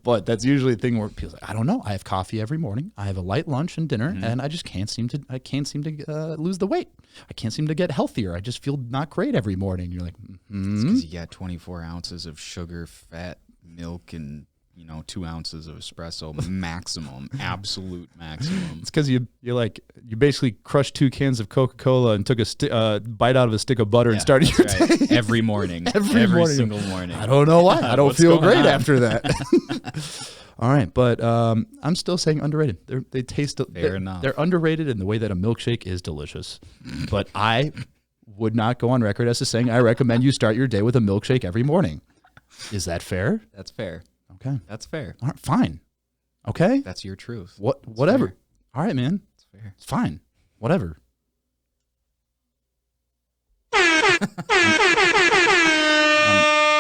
But that's usually a thing where people like, I don't know. I have coffee every morning. I have a light lunch and dinner, and I just can't seem to lose the weight. I can't seem to get healthier. I just feel not great every morning. You're like, Because you got 24 ounces of sugar, fat, milk, and 2 ounces of espresso maximum, absolute maximum. it's because you basically crushed 2 cans of Coca-Cola and took a bite out of a stick of butter and started your That's right. day. Every morning. Every morning. single morning. I don't know why. I don't What's feel going great on? after that. All right, but I'm still saying underrated. They taste Fair enough. They're underrated in the way that a milkshake is delicious. But I would not go on record as to saying I recommend you start your day with a milkshake every morning. Is that fair? That's fair. Okay. That's fair. All right, fine. Okay. That's your truth. Whatever. fair. All right, man. That's fair. It's fine. Whatever.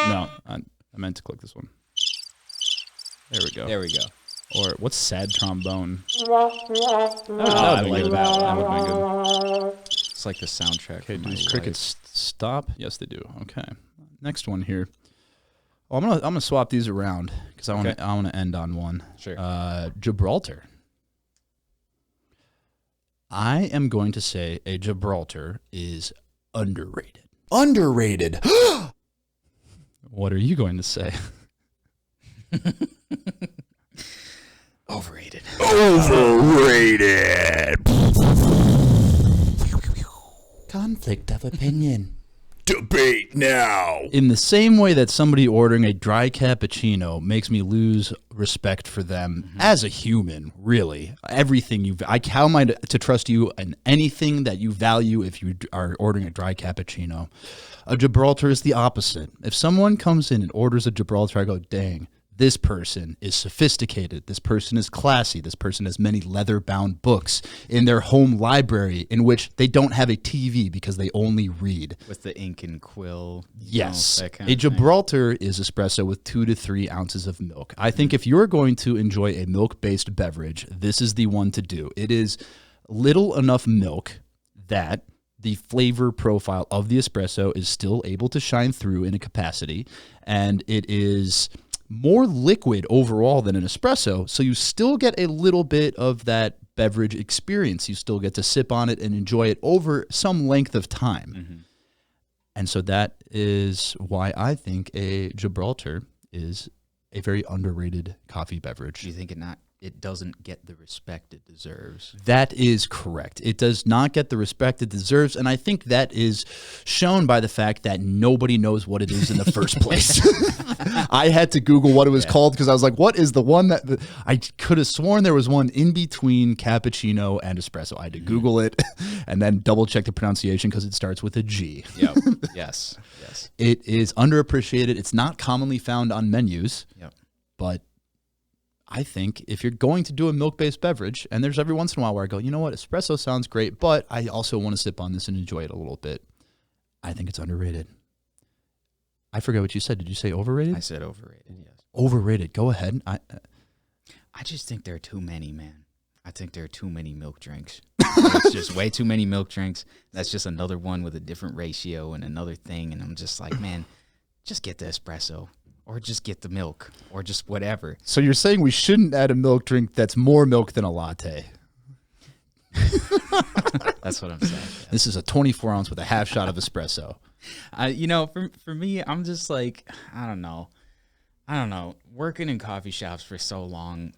No, I meant to click this one. There we go. There we go. Or what's sad trombone? I like good. that one. That would be good. It's like the soundtrack. Okay, for do my these crickets stop? Yes, they do. Okay. Next one here. Well, I'm gonna swap these around because I want to end on one. Sure. Gibraltar. I am going to say a Gibraltar is underrated. Underrated. What are you going to say? Overrated. Overrated. Conflict of opinion. Debate now. In the same way that somebody ordering a dry cappuccino makes me lose respect for them as a human, really. Everything how am I to trust you in anything that you value if you are ordering a dry cappuccino? A Gibraltar is the opposite. If someone comes in and orders a Gibraltar, I go, dang, this person is sophisticated. This person is classy. This person has many leather-bound books in their home library in which they don't have a TV because they only read. With the ink and quill. Yes. That kind A of thing. Gibraltar is espresso with 2 to 3 ounces of milk. I think if you're going to enjoy a milk-based beverage, this is the one to do. It is little enough milk that the flavor profile of the espresso is still able to shine through in a capacity, and it is more liquid overall than an espresso, so you still get a little bit of that beverage experience. You still get to sip on it and enjoy it over some length of time. Mm-hmm. And so that is why I think a Gibraltar is a very underrated coffee beverage. Do you think it doesn't get the respect it deserves? That is correct. It does not get the respect it deserves, and I think that is shown by the fact that nobody knows what it is in the first place. I had to Google what it was called because I was like, what is the one that I could have sworn there was one in between cappuccino and espresso. I had to Google it and then double check the pronunciation because it starts with a G. Yep. Yes. It is underappreciated. It's not commonly found on menus, but I think if you're going to do a milk-based beverage, and there's every once in a while where I go, you know what, espresso sounds great, but I also want to sip on this and enjoy it a little bit. I think it's underrated. I forget what you said. Did you say overrated? I said overrated, yes. Overrated. Go ahead. I just think there are too many, man. I think there are too many milk drinks. There's just way too many milk drinks. That's just another one with a different ratio and another thing, and I'm just like, man, just get the espresso. Or just get the milk, or just whatever. So you're saying we shouldn't add a milk drink that's more milk than a latte? That's what I'm saying. Yes. This is a 24 ounce with a half shot of espresso. For me, I'm just like, I don't know. Working in coffee shops for so long,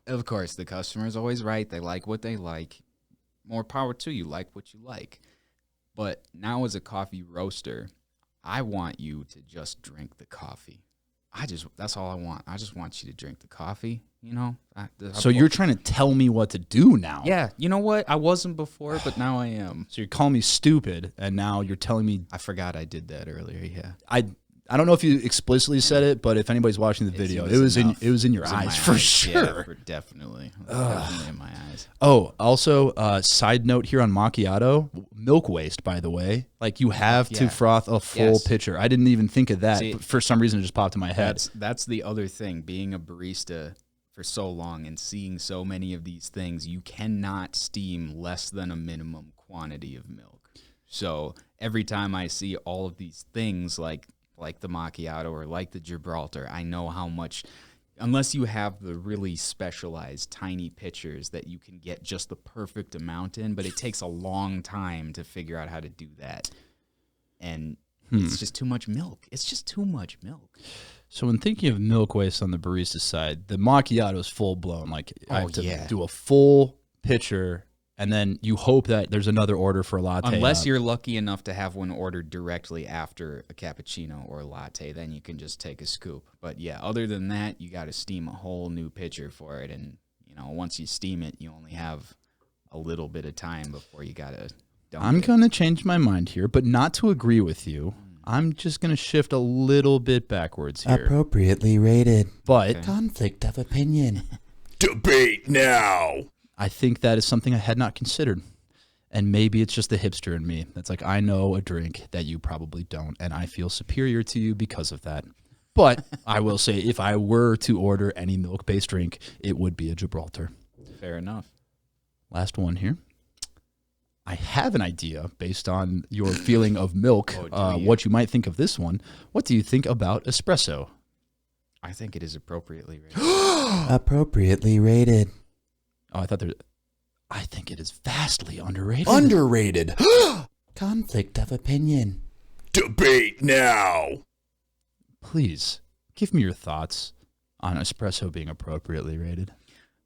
of course, the customer's always right. They like what they like. More power to you. Like what you like. But now as a coffee roaster, I want you to just drink the coffee. That's all I want. I just want you to drink the coffee, you know? So you're trying to tell me what to do now? Yeah. You know what? I wasn't before, but now I am. So you're calling me stupid, and now you're telling me... I forgot I did that earlier, yeah. I don't know if you explicitly said it, but if anybody's watching the video, it was in your eyes for sure. Yeah, definitely. Definitely in my eyes. Oh, also, side note here on macchiato, milk waste, by the way. Like, you have to froth a full pitcher. I didn't even think of that. But for some reason, it just popped in my head. That's the other thing. Being a barista for so long and seeing so many of these things, you cannot steam less than a minimum quantity of milk. So every time I see all of these things like the macchiato or like the Gibraltar, I know how much, unless you have the really specialized tiny pitchers that you can get just the perfect amount in, but it takes a long time to figure out how to do that. And it's just too much milk. It's just too much milk. So when thinking of milk waste on the barista side, the macchiato is full blown. Like, I have to do a full pitcher, and then you hope that there's another order for a latte. Unless you're lucky enough to have one ordered directly after a cappuccino or a latte, then you can just take a scoop. But yeah, other than that, you got to steam a whole new pitcher for it. And, once you steam it, you only have a little bit of time before you got to dump it. I'm going to change my mind here, but not to agree with you. I'm just going to shift a little bit backwards here. Appropriately rated. But conflict of opinion. Debate now. I think that is something I had not considered. And maybe it's just the hipster in me. That's like, I know a drink that you probably don't, and I feel superior to you because of that. But I will say, if I were to order any milk-based drink, it would be a Gibraltar. Fair enough. Last one here. I have an idea based on your feeling of milk, Oh, what you might think of this one. What do you think about espresso? I think it is appropriately rated. Appropriately rated. Oh, I think it is vastly underrated. Underrated. Conflict of opinion. Debate now. Please give me your thoughts on espresso being appropriately rated.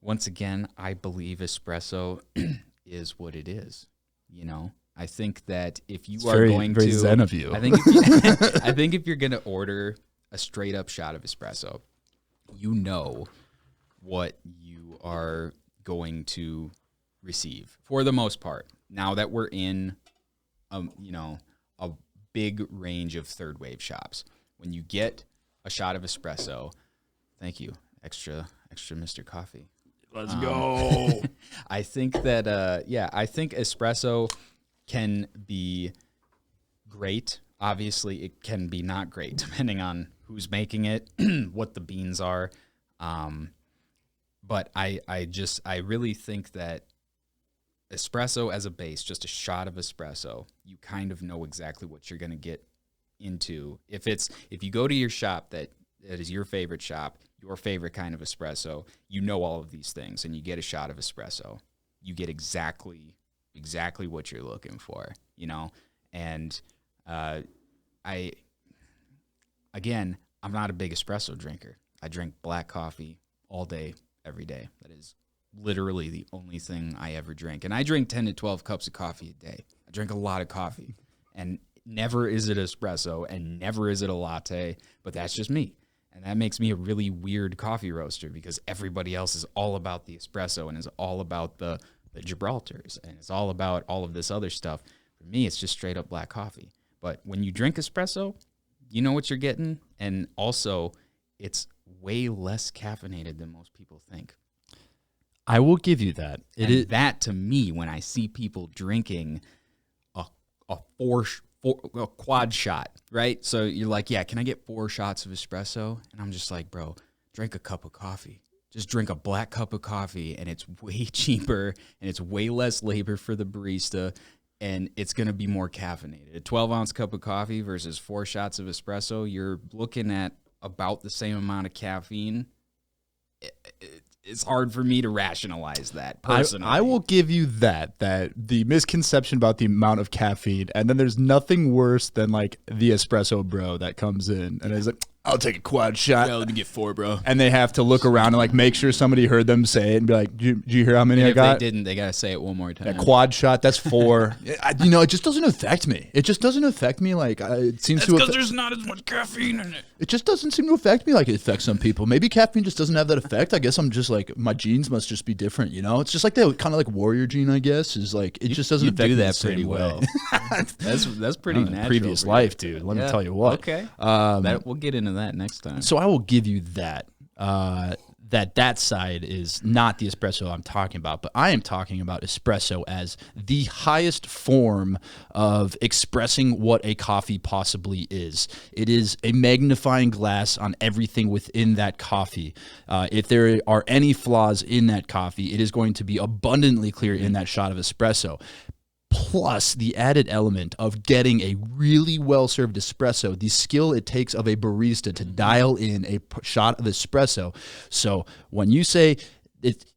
Once again, I believe espresso is what it is. You know, I think that if you are going very to, zen of you. I think if you're going to order a straight up shot of espresso, you know what you are going to receive for the most part. Now that we're in, a big range of third wave shops, when you get a shot of espresso, thank you, extra Mr. Coffee. Let's go. I think that, I think espresso can be great. Obviously, it can be not great depending on who's making it, what the beans are. But I really think that espresso as a base, just a shot of espresso, you kind of know exactly what you're going to get into. If you go to your shop that is your favorite shop, your favorite kind of espresso, you know all of these things, and you get a shot of espresso, you get exactly what you're looking for, you know? And I'm not a big espresso drinker. I drink black coffee all day, every day. That is literally the only thing I ever drink. And I drink 10 to 12 cups of coffee a day. I drink a lot of coffee. And never is it espresso and never is it a latte, but that's just me. And that makes me a really weird coffee roaster because everybody else is all about the espresso and is all about the Gibraltars and it's all about all of this other stuff. For me, it's just straight up black coffee. But when you drink espresso, you know what you're getting. And also, it's way less caffeinated than most people think. I will give you that. That to me, when I see people drinking a quad shot, right? So you're like, yeah, can I get 4 shots of espresso? And I'm just like, bro, drink a cup of coffee. Just drink a black cup of coffee, and it's way cheaper, and it's way less labor for the barista, and it's going to be more caffeinated. A 12-ounce cup of coffee versus 4 shots of espresso, you're looking at about the same amount of caffeine. It's hard for me to rationalize that personally. I will give you that the misconception about the amount of caffeine, and then there's nothing worse than like the espresso bro that comes in and is like, I'll take a quad shot. Yeah, let me get 4, bro. And they have to look around and like make sure somebody heard them say it and be like, did you hear how many I got? If they didn't, they got to say it one more time. A quad shot, that's 4. It just doesn't affect me. It just doesn't affect me like it seems to. Because there's not as much caffeine in it. It just doesn't seem to affect me like it affects some people. Maybe caffeine just doesn't have that effect. I guess I'm just like, my genes must just be different, you know? It's just like the kind of like warrior gene, I guess, is like, it just doesn't affect me the same way. That's pretty natural. Previous life, dude. Let me tell you what. Okay. We'll get into that next time. So I will give you that. That side is not the espresso I'm talking about, but I am talking about espresso as the highest form of expressing what a coffee possibly is. It is a magnifying glass on everything within that coffee. If there are any flaws in that coffee, it is going to be abundantly clear in that shot of espresso. Plus the added element of getting a really well-served espresso, the skill it takes of a barista to dial in a shot of espresso. So when you say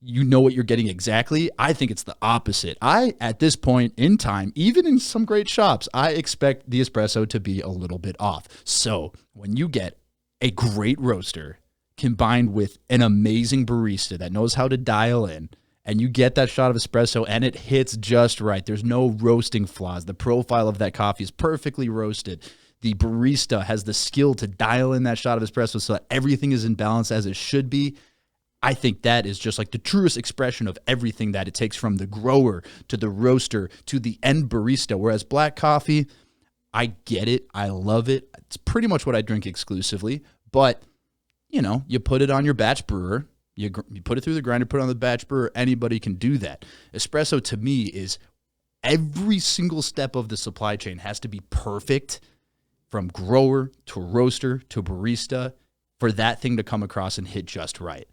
you know what you're getting exactly, I think it's the opposite. At this point in time, even in some great shops, I expect the espresso to be a little bit off. So when you get a great roaster combined with an amazing barista that knows how to dial in, and you get that shot of espresso and it hits just right. There's no roasting flaws. The profile of that coffee is perfectly roasted. The barista has the skill to dial in that shot of espresso so that everything is in balance as it should be. I think that is just like the truest expression of everything that it takes from the grower to the roaster to the end barista. Whereas black coffee, I get it. I love it. It's pretty much what I drink exclusively. But, you put it on your batch brewer. You put it through the grinder, put it on the batch brewer. Anybody can do that. Espresso to me is every single step of the supply chain has to be perfect from grower to roaster to barista for that thing to come across and hit just right.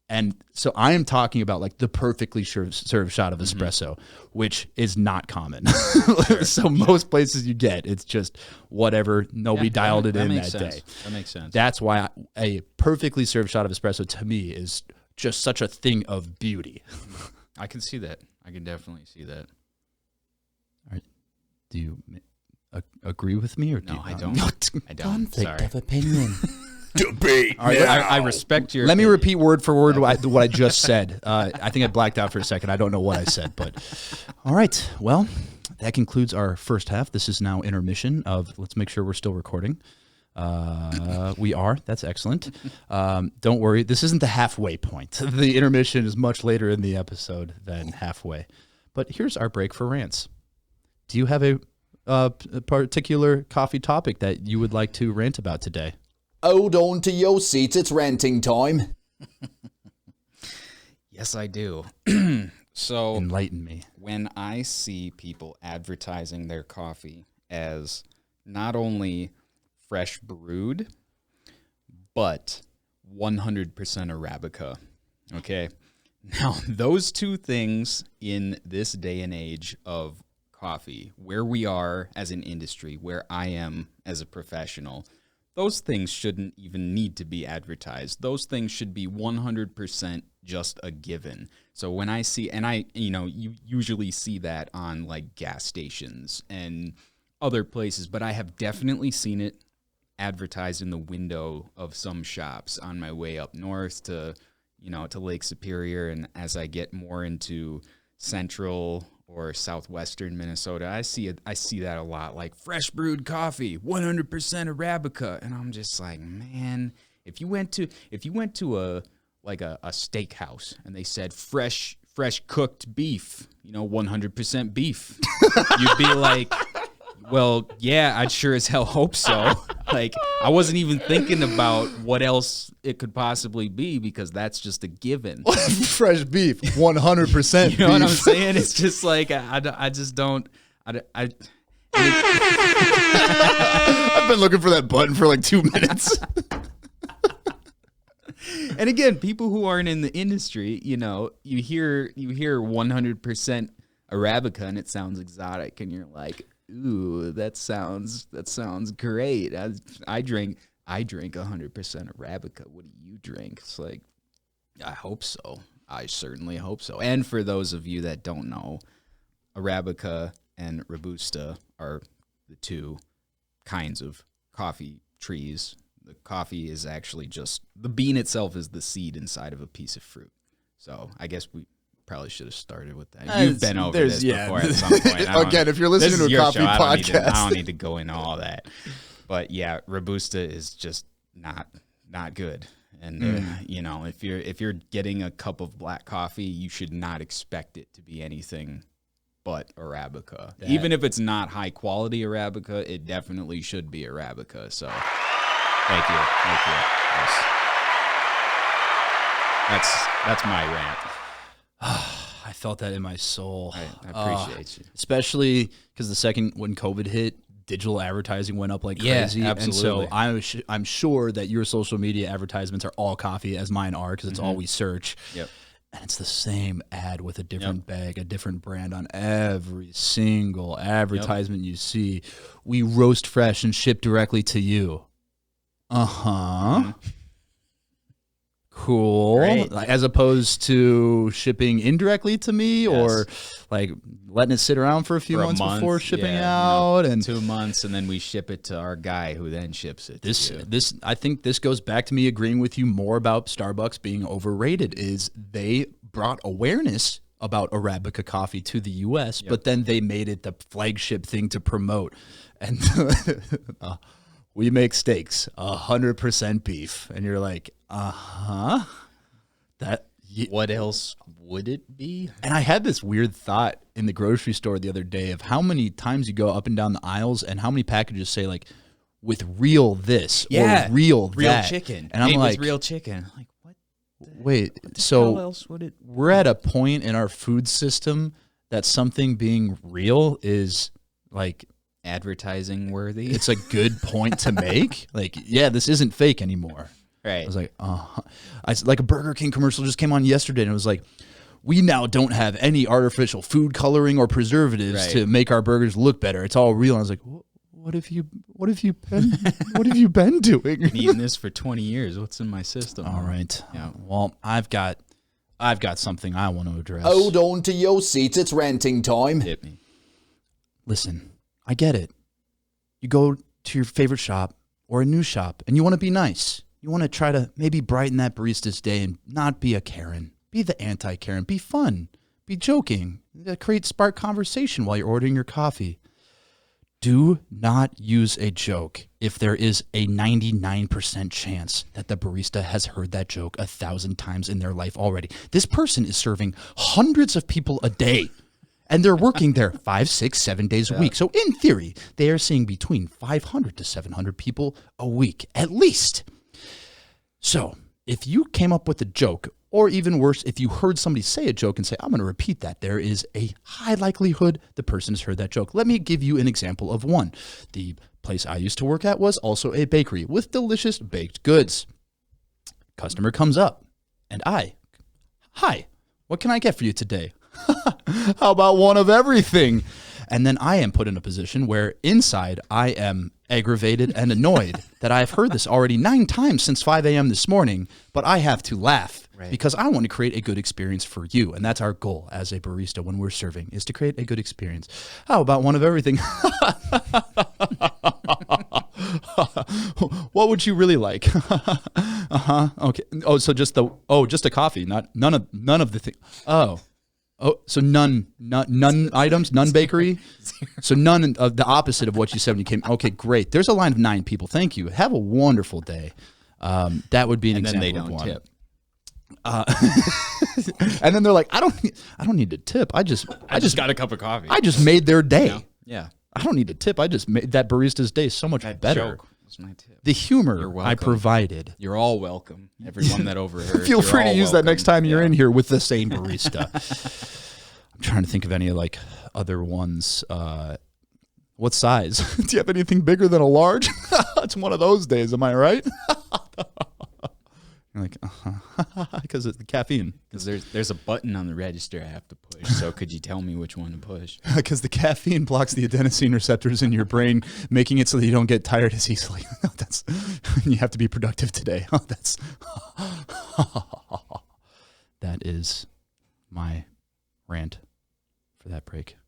And so I am talking about like the perfectly served shot of espresso, which is not common. So most places you get, it's just whatever. Nobody dialed it in that day. That makes sense. That's why a perfectly served shot of espresso to me is just such a thing of beauty. I can see that. I can definitely see that. All right. Do you agree with me or do No, you I not? don't. I don't. Conflict Sorry. of opinion. Debate. All right, I respect your. Let me opinion. repeat word for word what I just said. I think I blacked out for a second. I don't know what I said, but all right. Well, that concludes our first half. This is now intermission of. Let's make sure we're still recording. We are. That's excellent. Don't worry. This isn't the halfway point. The intermission is much later in the episode than halfway. But here's our break for rants. Do you have a particular coffee topic that you would like to rant about today? Hold on to your seats, it's ranting time. Yes, I do. So Enlighten me. when I see people advertising their coffee as not only fresh brewed, but 100% Arabica, okay? Now, those two things in this day and age of coffee, where we are as an industry, where I am as a professional, those things shouldn't even need to be advertised. Those things should be 100% just a given. So when I see, and you usually see that on like gas stations and other places, but I have definitely seen it advertised in the window of some shops on my way up north to Lake Superior. And as I get more into central or southwestern Minnesota, I see that a lot, like fresh brewed coffee, 100% Arabica, and I'm just like, man, if you went to a steakhouse and they said fresh cooked beef, 100% beef, you'd be like, well, yeah, I'd sure as hell hope so. Like, I wasn't even thinking about what else it could possibly be because that's just a given. Fresh beef, 100% You know what I'm saying? It's just like, I just don't. I've been looking for that button for like 2 minutes. And again, people who aren't in the industry, you hear 100% Arabica and it sounds exotic, and you're like, ooh, that sounds great. I drink 100% Arabica. What do you drink? It's like, I hope so. I certainly hope so. And for those of you that don't know, Arabica and Robusta are the two kinds of coffee trees. The coffee is actually just, the bean itself is the seed inside of a piece of fruit. So I guess we probably should have started with that. You've been over this before at some point. Again, if you're listening to a coffee podcast. I don't need to go into all that. But yeah, Robusta is just not good. And if you're getting a cup of black coffee, you should not expect it to be anything but Arabica. Even if it's not high quality Arabica, it definitely should be Arabica. So thank you. That's my rant. I felt that in my soul. I appreciate you. Especially because when COVID hit, digital advertising went up like crazy. Yeah, absolutely. And so I'm sure that your social media advertisements are all coffee, as mine are, because it's all we search. Yep. And it's the same ad with a different bag, a different brand on every single advertisement you see. We roast fresh and ship directly to you. Uh-huh. Cool. Great. Like, as opposed to shipping indirectly to me or like letting it sit around for a few months before shipping out and 2 months, and then we ship it to our guy who then ships it. This I think this goes back to me agreeing with you more about Starbucks being overrated. Is they brought awareness about Arabica coffee to the U.S., but then they made it the flagship thing to promote. And we make steaks, 100% beef. And you're like, What else would it be? And I had this weird thought in the grocery store the other day of how many times you go up and down the aisles and how many packages say like, with real this or real that. Chicken. And I'm like, real chicken. Like, what? Wait, How so else would it? we're at a point in our food system that something being real is like Advertising worthy. it's a good point to make. Like, yeah, this isn't fake anymore. Right. I was like, like a Burger King commercial just came on yesterday, and it was like, we now don't have any artificial food coloring or preservatives to make our burgers look better. It's all real. And I was like, what have you been doing? Been eating this for 20 years. What's in my system? All right. Yeah. Well, I've got something I want to address. Hold on to your seats, it's ranting time. Hit me. Listen, I get it. You go to your favorite shop or a new shop, and you want to be nice. You want to try to maybe brighten that barista's day and not be a Karen. Be the anti-Karen. Be fun. Be joking. Spark conversation while you're ordering your coffee. Do not use a joke if there is a 99% chance that the barista has heard that joke 1,000 times in their life already. This person is serving hundreds of people a day, and they're working there 5, 6, 7 days a week. So in theory, they are seeing between 500 to 700 people a week, at least. So if you came up with a joke, or even worse, if you heard somebody say a joke and say, I'm going to repeat that, there is a high likelihood the person has heard that joke. Let me give you an example of one. The place I used to work at was also a bakery with delicious baked goods. Customer comes up, and hi, what can I get for you today? How about one of everything? And then I am put in a position where inside I am aggravated and annoyed that I've heard this already 9 times since 5 a.m. this morning, but I have to laugh because I want to create a good experience for you. And that's our goal as a barista when we're serving, is to create a good experience. How about one of everything? What would you really like? Okay. Oh, so just a coffee, none of the things. Oh, so none items, none bakery. So none of the opposite of what you said when you came. Okay, great. There's a line of 9 people. Thank you. Have a wonderful day. That would be an example then they of don't one. tip. And then they're like, I don't need to tip. I just got a cup of coffee. I just made their day. Yeah. I don't need to tip. I just made that barista's day so much better. Joke was my tip. The humor You're I welcome. provided. You're all welcome. Everyone that overheard. Feel you're free to all use that welcome. next time you're Yeah. in here with the same barista. I'm trying to think of any like other ones. What size? Do you have anything bigger than a large? It's one of those days. Am I right? You're like, because it's the caffeine. Because there's a button on the register I have to push. So could you tell me which one to push? Because the caffeine blocks the adenosine receptors in your brain, making it so that you don't get tired as easily. That's you have to be productive today. That is my rant for that break.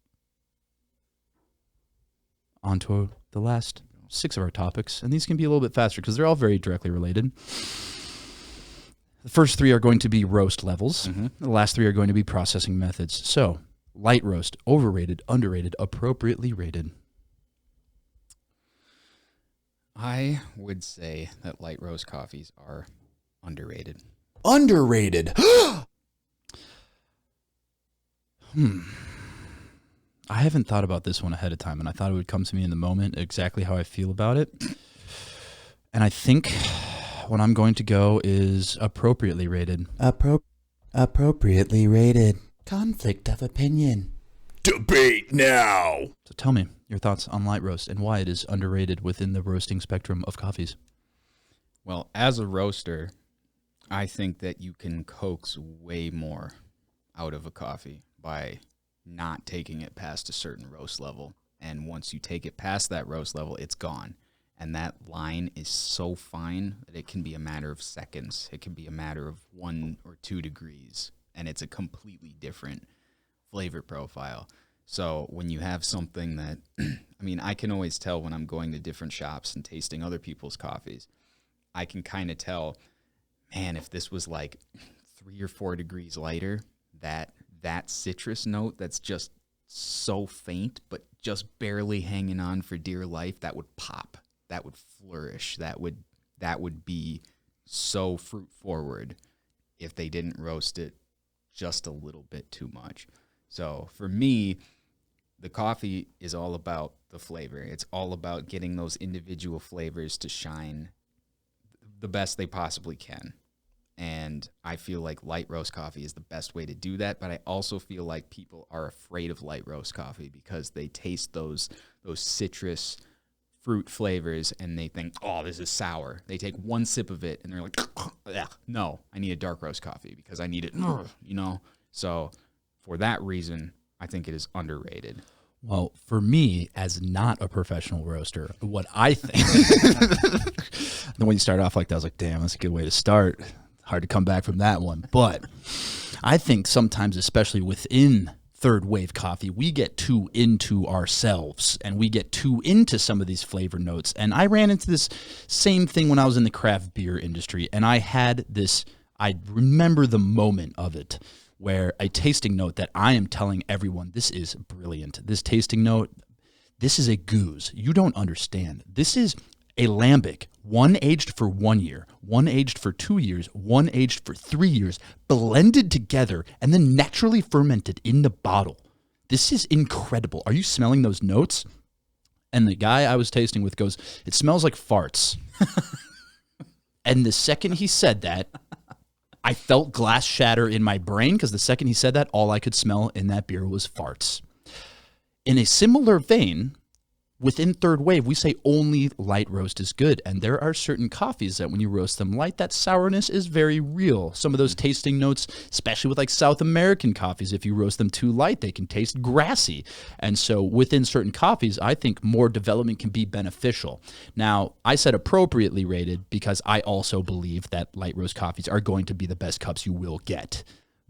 On to the last 6 of our topics, and these can be a little bit faster because they're all very directly related. The first 3 are going to be roast levels. Mm-hmm. The last 3 are going to be processing methods. So, light roast, overrated, underrated, appropriately rated. I would say that light roast coffees are underrated. Underrated. I haven't thought about this one ahead of time, and I thought it would come to me in the moment exactly how I feel about it. And I think what I'm going to go is appropriately rated. Appropriately rated. Conflict of opinion. Debate now. So tell me your thoughts on light roast and why it is underrated within the roasting spectrum of coffees. Well, as a roaster, I think that you can coax way more out of a coffee by not taking it past a certain roast level. And once you take it past that roast level, it's gone. And that line is so fine that it can be a matter of seconds. It can be a matter of 1 or 2 degrees, and it's a completely different flavor profile. So when you have something that, I can always tell when I'm going to different shops and tasting other people's coffees, I can kind of tell, man, if this was like 3 or 4 degrees lighter, that citrus note that's just so faint, but just barely hanging on for dear life, that would pop. That would flourish. That would be so fruit forward if they didn't roast it just a little bit too much. So for me, the coffee is all about the flavor. It's all about getting those individual flavors to shine the best they possibly can. And I feel like light roast coffee is the best way to do that. But I also feel like people are afraid of light roast coffee because they taste those citrus fruit flavors and they think, oh, this is sour. They take one sip of it and they're like, no, I need a dark roast coffee because I need it, you know? So for that reason, I think it is underrated. Well, for me, as not a professional roaster, what I think, then when you start off like that, I was like, damn, that's a good way to start. Hard to come back from that one. But I think sometimes, especially within third wave coffee, we get too into ourselves and we get too into some of these flavor notes. And I ran into this same thing when I was in the craft beer industry. And I had this, I remember the moment of it, where a tasting note that I am telling everyone, this is brilliant. This tasting note, this is a goose. You don't understand. This is a lambic, one aged for 1 year, one aged for 2 years, one aged for 3 years, blended together and then naturally fermented in the bottle. This is incredible. Are you smelling those notes? And the guy I was tasting with goes, it smells like farts. And the second he said that, I felt glass shatter in my brain because the second he said that, all I could smell in that beer was farts. In a similar vein, within third wave, we say only light roast is good. And there are certain coffees that when you roast them light, that sourness is very real. Some of those tasting notes, especially with like South American coffees, if you roast them too light, they can taste grassy. And so within certain coffees, I think more development can be beneficial. Now, I said appropriately rated because I also believe that light roast coffees are going to be the best cups you will get.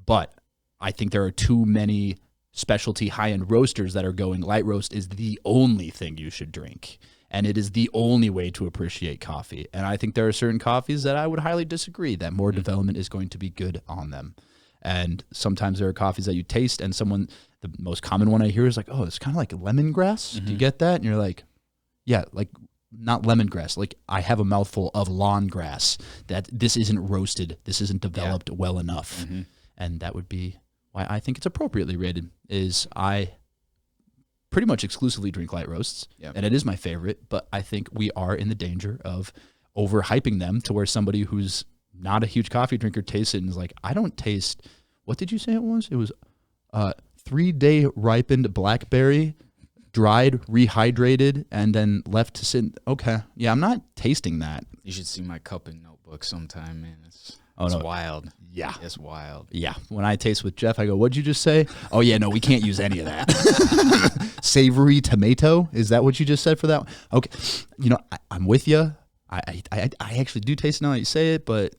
But I think there are too many specialty high-end roasters that are going light roast is the only thing you should drink, and it is the only way to appreciate coffee. And I think there are certain coffees that I would highly disagree that more development is going to be good on them. And sometimes there are coffees that you taste and the most common one I hear is like, oh, it's kind of like lemongrass. Do you get that? And you're like, yeah, like not lemongrass. Like I have a mouthful of lawn grass that this isn't roasted. This isn't developed well enough. And that would be why I think it's appropriately rated. Is I pretty much exclusively drink light roasts, and it is my favorite, but I think we are in the danger of overhyping them to where somebody who's not a huge coffee drinker tastes it and is like, I don't taste, what did you say it was? It was 3-day ripened blackberry, dried, rehydrated, and then left to sit. Okay, yeah, I'm not tasting that. You should see my cupping notebook sometime, man. It's no. wild. Yeah. It's wild. Yeah. When I taste with Jeff, I go, what'd you just say? Oh, yeah, no, we can't use any of that. Savory tomato? Is that what you just said for that one? Okay. You know, I'm with you. I actually do taste it now that you say it, but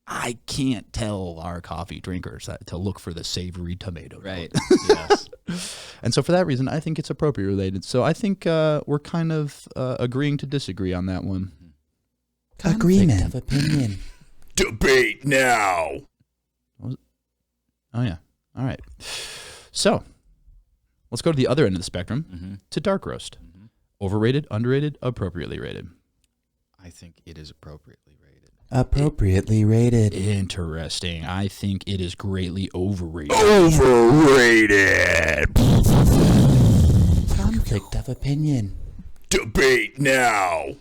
I can't tell our coffee drinkers to look for the savory tomato. Right. Yes. And so for that reason, I think it's appropriate related. So I think we're kind of agreeing to disagree on that one. Agreement of opinion. Debate now. Oh, yeah. All right. So let's go to the other end of the spectrum, to dark roast. Overrated, underrated, appropriately rated. I think it is appropriately rated. Appropriately rated. Interesting. I think it is greatly overrated. Overrated. Conflict of opinion. Debate now.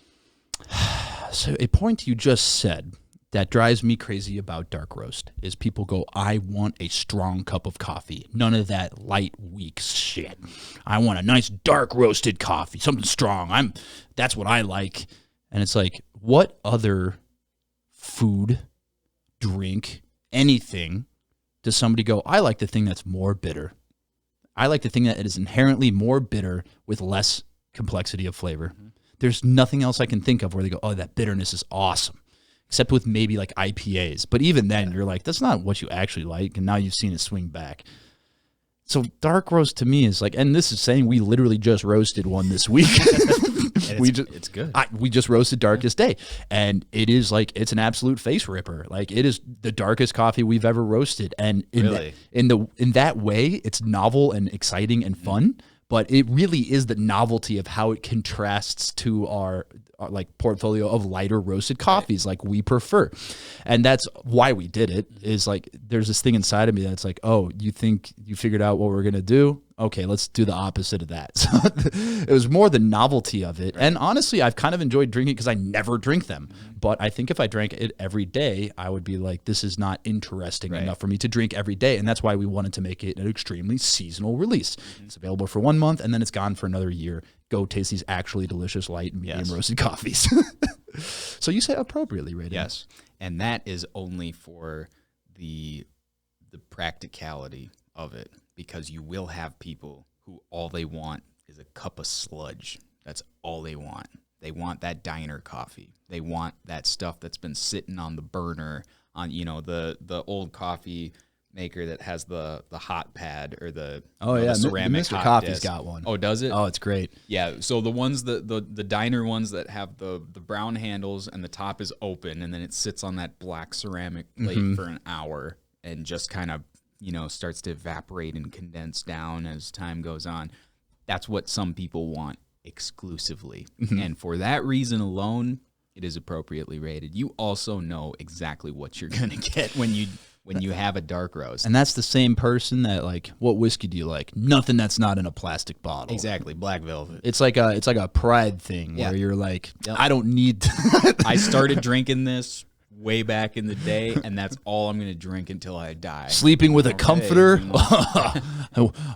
So a point you just said that drives me crazy about dark roast is people go, I want a strong cup of coffee. None of that light, weak shit. I want a nice dark roasted coffee, something strong. That's what I like. And it's like, what other food, drink, anything does somebody go, I like the thing that's more bitter. I like the thing that is inherently more bitter with less complexity of flavor. There's nothing else I can think of where they go, oh, that bitterness is awesome. Except with maybe like IPAs. But even then, you're like, that's not what you actually like. And now you've seen it swing back. So dark roast to me is like, and this is saying we literally just roasted one this week. It's good. We just roasted Darkest Day. And it is like, it's an absolute face ripper. Like it is the darkest coffee we've ever roasted. And in that way, it's novel and exciting and fun. But it really is the novelty of how it contrasts to our like portfolio of lighter roasted coffees like we prefer. And that's why we did it, is like there's this thing inside of me that's like, oh, you think you figured out what we're going to do? okay, let's do the opposite of that. So it was more the novelty of it. Right. And honestly, I've kind of enjoyed drinking because I never drink them. But I think if I drank it every day, I would be like, this is not interesting enough for me to drink every day. And that's why we wanted to make it an extremely seasonal release. It's available for 1 month and then it's gone for another year. Go taste these actually delicious light and medium roasted coffees. So you say appropriately rated. Yes. And that is only for the practicality of it, because you will have people who all they want is a cup of sludge. That's all they want. They want that diner coffee. They want that stuff that's been sitting on the burner on, you know, the old coffee maker that has the hot pad or the the ceramic Mr. hot Coffee's disc. got one. Oh, does it? Oh, it's great. Yeah, so the ones the diner ones that have the brown handles and the top is open and then it sits on that black ceramic plate for an hour and just kind of, you know, starts to evaporate and condense down as time goes on. That's what some people want exclusively. And for that reason alone, it is appropriately rated. You also know exactly what you're going to get when you have a dark roast. And that's the same person that, like, what whiskey do you like? Nothing that's not in a plastic bottle. Exactly, Black Velvet. It's like a pride thing where you're like, I don't need to. I started drinking this way back in the day, and that's all I'm going to drink until I die. Sleeping with a comforter?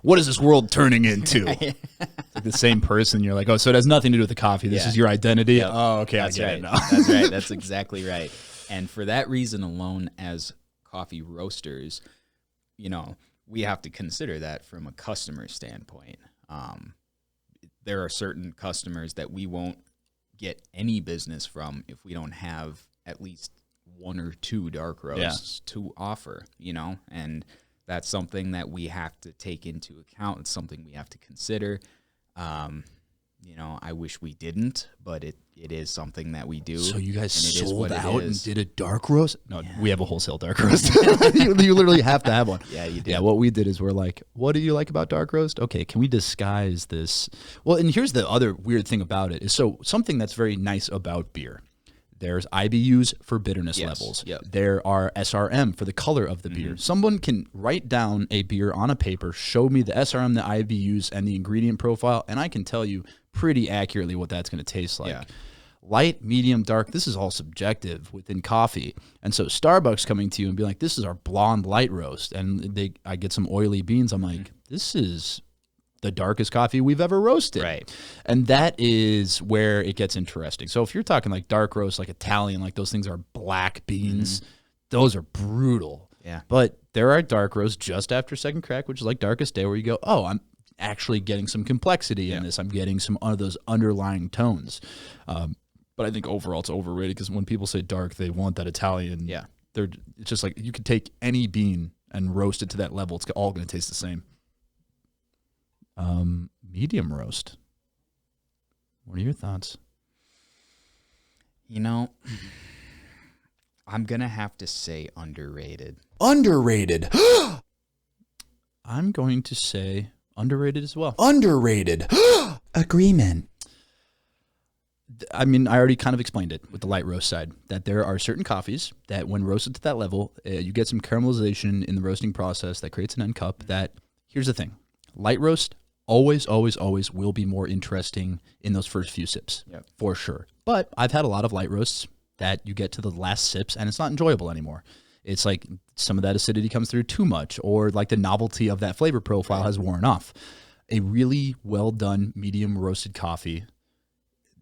What is this world turning into? It's like the same person. You're like, oh, so it has nothing to do with the coffee. This is your identity? Yep. Oh, okay, That's I get right. it now. That's right. That's exactly right. And for that reason alone, as coffee roasters, you know, we have to consider that from a customer standpoint. There are certain customers that we won't get any business from if we don't have at least 1 or 2 dark roasts to offer, you know, and that's something that we have to take into account. It's something we have to consider. You know, I wish we didn't, but it is something that we do. So you guys sold out out and did a dark roast? No, we have a wholesale dark roast. you literally have to have one. Yeah, you do. Yeah, what we did is we're like, what do you like about dark roast? Okay, can we disguise this? Well, and here's the other weird thing about it is, so something that's very nice about beer. There's IBUs for bitterness levels. Yep. There are SRM for the color of the beer. Someone can write down a beer on a paper, show me the SRM, the IBUs, and the ingredient profile, and I can tell you pretty accurately what that's going to taste like. Yeah. Light, medium, dark, this is all subjective within coffee. And so Starbucks coming to you and being like, this is our blonde light roast, and I get some oily beans, I'm like, this is the darkest coffee we've ever roasted. Right. And that is where it gets interesting. So if you're talking like dark roast, like Italian, like those things are black beans, those are brutal. Yeah. But there are dark roasts just after second crack, which is like Darkest Day, where you go, oh, I'm actually getting some complexity in this. I'm getting some of those underlying tones. But I think overall it's overrated because when people say dark, they want that Italian. Yeah. It's just like you could take any bean and roast it to that level. It's all going to taste the same. Medium roast. What are your thoughts? You know, I'm going to have to say underrated. Underrated. I'm going to say underrated as well. Underrated. Agreement. I mean, I already kind of explained it with the light roast side, that there are certain coffees that when roasted to that level, you get some caramelization in the roasting process that creates an end cup that, here's the thing, light roast always will be more interesting in those first few sips, for sure. But I've had a lot of light roasts that you get to the last sips and it's not enjoyable anymore. It's like some of that acidity comes through too much, or like the novelty of that flavor profile has worn off. A really well done medium roasted coffee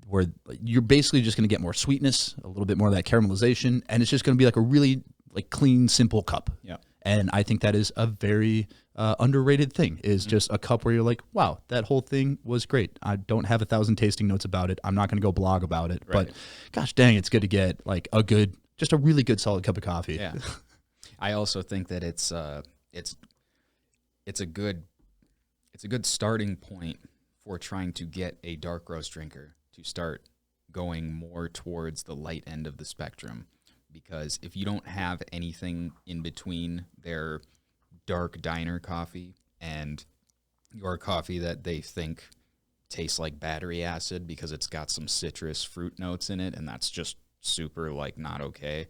where you're basically just going to get more sweetness, a little bit more of that caramelization, and it's just going to be like a really like clean, simple cup. Yeah. And I think that is a very underrated thing, is just a cup where you're like, wow, that whole thing was great. I don't have 1,000 tasting notes about it. I'm not going to go blog about it. But gosh dang, it's good to get like just a really good solid cup of coffee. Yeah. I also think that it's a good starting point for trying to get a dark roast drinker to start going more towards the light end of the spectrum. Because if you don't have anything in between their dark diner coffee and your coffee that they think tastes like battery acid because it's got some citrus fruit notes in it, and that's just super like not okay,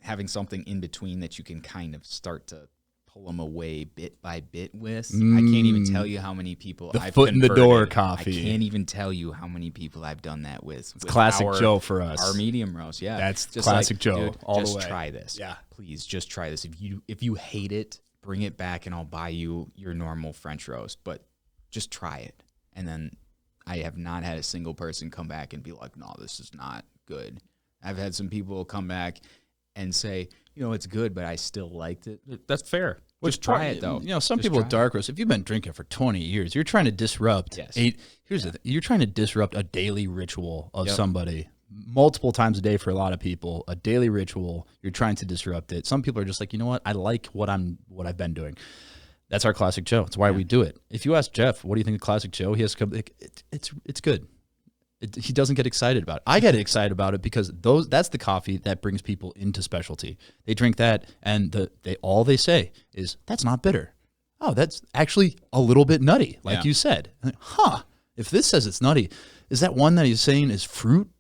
having something in between that you can kind of start to pull them away bit by bit with. I can't even tell you how many people I've foot in the door converted. coffee. I can't even tell you how many people I've done that with. It's classic Joe for us. Our medium roast, yeah. That's just classic Joe dude, all just the way. try this. Yeah. Please, just try this. If you hate it, bring it back and I'll buy you your normal French roast. But just try it. And then I have not had a single person come back and be like, no, this is not good. I've had some people come back and say, it's good, but I still liked it. That's fair. Just try it, though. Some people with dark roast, if you've been drinking for 20 years, you're trying to disrupt here's the thing. You're trying to disrupt a daily ritual of somebody multiple times a day for a lot of people, a daily ritual. You're trying to disrupt it. Some people are just like, you know what? I like what I've been doing. That's our classic Joe. It's why we do it. If you ask Jeff, what do you think of classic Joe? He has to come like, it's good. He doesn't get excited about it. I get excited about it because that's the coffee that brings people into specialty. They drink that and all they say is, that's not bitter. Oh, that's actually a little bit nutty, like you said. If this says it's nutty, is that one that he's saying is fruit?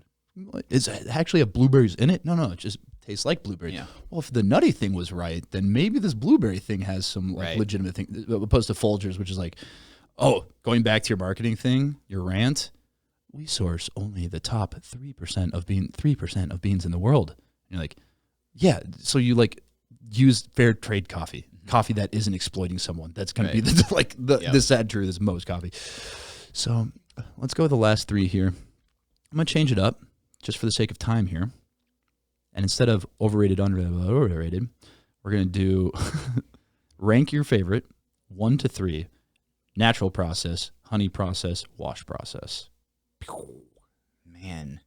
Is actually a blueberries in it? No, it just tastes like blueberry. Yeah. Well, if the nutty thing was right, then maybe this blueberry thing has some legitimate thing, opposed to Folgers, which is like, going back to your marketing thing, your rant, we source only the top 3% of beans in the world. And you're like, yeah, so you use fair trade coffee that isn't exploiting someone. That's going to be the sad truth is most coffee. So let's go with the last three here. I'm going to change it up just for the sake of time here. And instead of overrated, underrated, overrated, we're going to do rank your favorite 1 to 3, natural process, honey process, wash process. Man,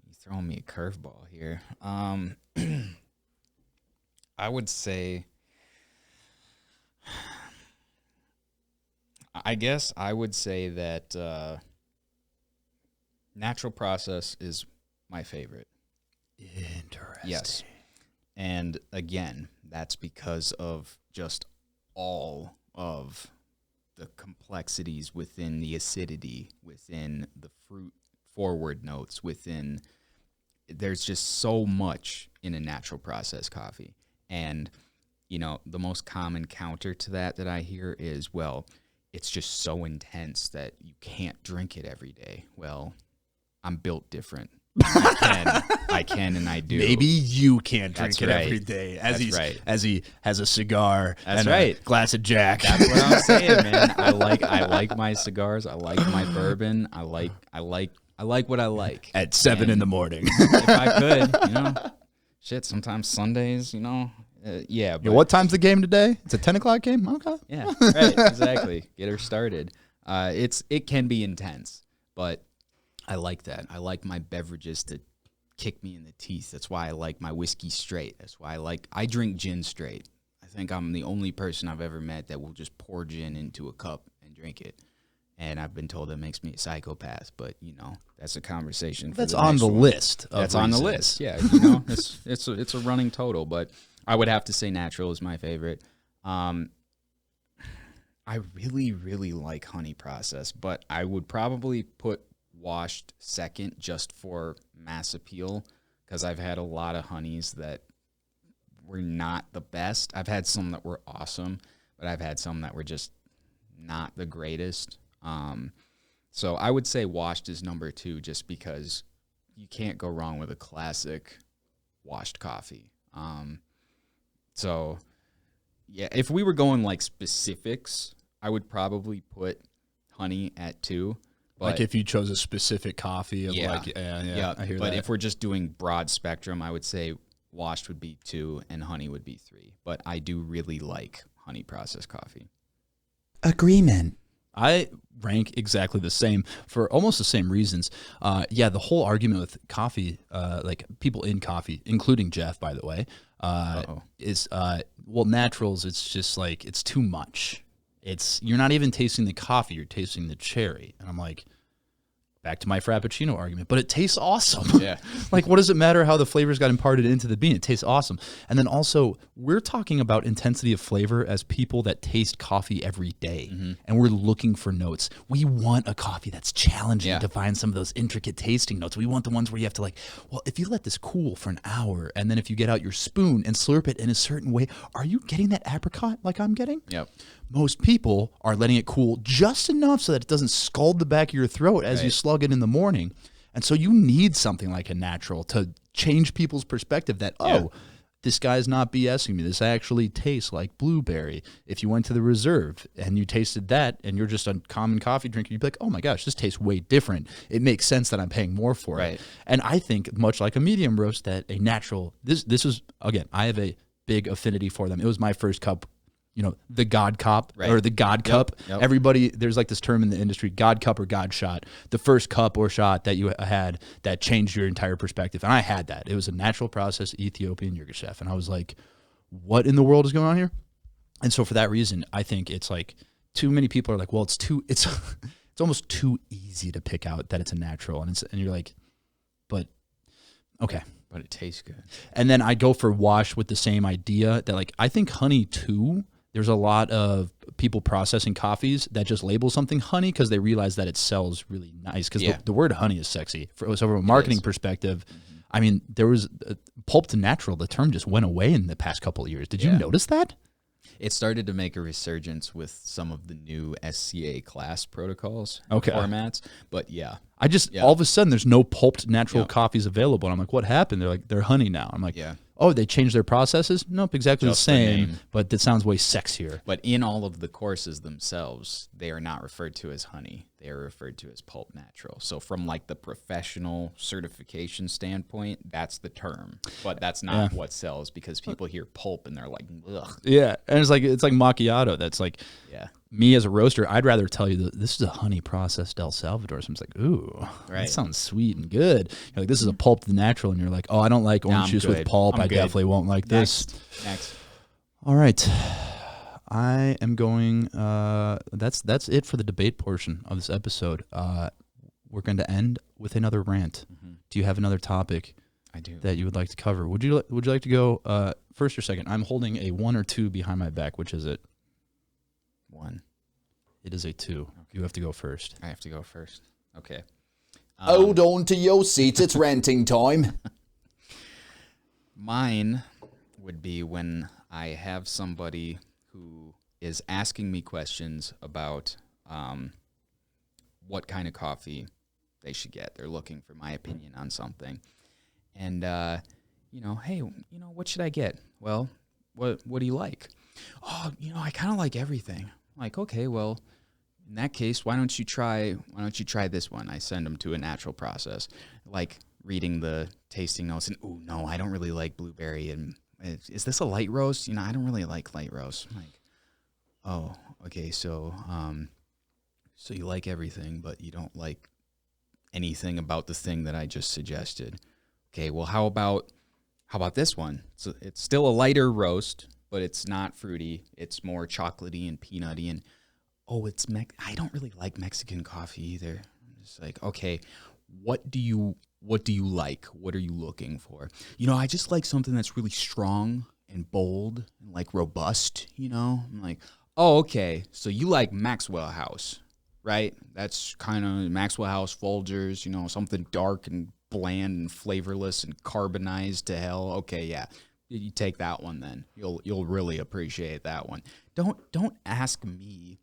you're throwing me a curveball here. I would say, that natural process is my favorite. Interesting. Yes. And again, that's because of just all of the complexities within the acidity, within the fruit forward notes, there's just so much in a natural process coffee. And, the most common counter to that I hear is, well, it's just so intense that you can't drink it every day. Well, I'm built different. I can and I do. Maybe you can't drink it every day as he has a cigar and a glass of Jack. That's what I'm saying, man. I like my cigars. I like my bourbon. I like what I like. At 7 in the morning. If I could, sometimes Sundays, But what time's the game today? It's a 10 o'clock game? Okay. Yeah, right, exactly. Get her started. It can be intense, but I like that. I like my beverages to kick me in the teeth. That's why I like my whiskey straight. That's why I drink gin straight. I think I'm the only person I've ever met that will just pour gin into a cup and drink it. And I've been told that makes me a psychopath, but that's a conversation. That's on the list. That's on the list. Yeah, it's a running total, but I would have to say natural is my favorite. I really, really like honey process, but I would probably put washed second just for mass appeal because I've had a lot of honeys that were not the best. I've had some that were awesome, but I've had some that were just not the greatest. So I would say washed is number 2 just because you can't go wrong with a classic washed coffee. So yeah, if we were going like specifics, I would probably put honey at 2. But like if you chose a specific coffee of I hear that. But if we're just doing broad spectrum, I would say washed would be 2 and honey would be 3. But I do really like honey processed coffee. Agreement. I rank exactly the same for almost the same reasons. The whole argument with coffee, like people in coffee, including Jeff, by the way, is naturals. It's just like it's too much. You're not even tasting the coffee; you're tasting the cherry. And I'm like, back to my Frappuccino argument, but it tastes awesome. Yeah. Like, what does it matter how the flavors got imparted into the bean? It tastes awesome. And then also, we're talking about intensity of flavor as people that taste coffee every day, and we're looking for notes. We want a coffee that's challenging to find some of those intricate tasting notes. We want the ones where you have to, like, well, if you let this cool for an hour, and then if you get out your spoon and slurp it in a certain way, are you getting that apricot like I'm getting? Yep. Most people are letting it cool just enough so that it doesn't scald the back of your throat as you slug it in the morning. And so you need something like a natural to change people's perspective that, this guy's not BSing me. This actually tastes like blueberry. If you went to the Reserve and you tasted that and you're just a common coffee drinker, you'd be like, oh my gosh, this tastes way different. It makes sense that I'm paying more for it. And I think, much like a medium roast, that a natural, this is, again, I have a big affinity for them. It was my first cup. You know, the God Cup or the God Cup. Everybody, there's like this term in the industry, God Cup or God Shot. The first cup or shot that you had that changed your entire perspective. And I had that. It was a natural process Ethiopian Yirgacheffe. And I was like, what in the world is going on here? And so for that reason, I think it's like too many people are like, well, it's almost too easy to pick out that it's a natural. And you're like, but okay. But it tastes good. And then I go for wash with the same idea that, like, I think honey too. There's a lot of people processing coffees that just label something honey because they realize that it sells really nice. Because the word honey is sexy. So from a marketing perspective, I mean, there was pulp to natural. The term just went away in the past couple of years. Did you notice that? It started to make a resurgence with some of the new SCA class protocols formats. But I just, all of a sudden, there's no pulped natural coffees available. And I'm like, what happened? They're like, they're honey now. I'm like, oh, they changed their processes? Nope, exactly just the same, but it sounds way sexier. But in all of the courses themselves, they are not referred to as honey. They are referred to as pulp natural. So from like the professional certification standpoint, that's the term. But that's not what sells because people hear pulp and they're like, ugh. Yeah, and it's like macchiato. That's like, me as a roaster, I'd rather tell you that this is a honey processed El Salvador. So I'm just like, ooh, that sounds sweet and good. You're like, this is a pulp to natural, and you're like, oh, I don't like orange juice with pulp. I definitely won't like this. Next. All right. I am going, that's it for the debate portion of this episode. We're going to end with another rant. Do you have another topic I do that you would like to cover? Would you like to go first or second? I'm holding a 1 or 2 behind my back. Which is it? 1. It is a 2. Okay. You have to go first. I have to go first. Okay. Hold on to your seats. It's ranting time. Mine would be when I have somebody who is asking me questions about what kind of coffee they should get. They're looking for my opinion on something. And, hey, what should I get? Well, what do you like? Oh, I kind of like everything. I'm like, okay, well, in that case, why don't you try this one? I send them to a natural process, like reading the tasting notes and, oh, no, I don't really like blueberry. And is this a light roast? I don't really like light roast. I'm like, oh, okay. So you like everything, but you don't like anything about the thing that I just suggested. Okay. Well, how about this one? So it's still a lighter roast, but it's not fruity. It's more chocolatey and peanutty. And, I don't really like Mexican coffee either. I'm just like, okay, what do you like? What are you looking for? I just like something that's really strong and bold and like robust, I'm like, oh, okay. So you like Maxwell House, right? That's kind of Maxwell House Folgers, something dark and bland and flavorless and carbonized to hell. Okay, yeah. You take that one then. You'll really appreciate that one. Don't ask me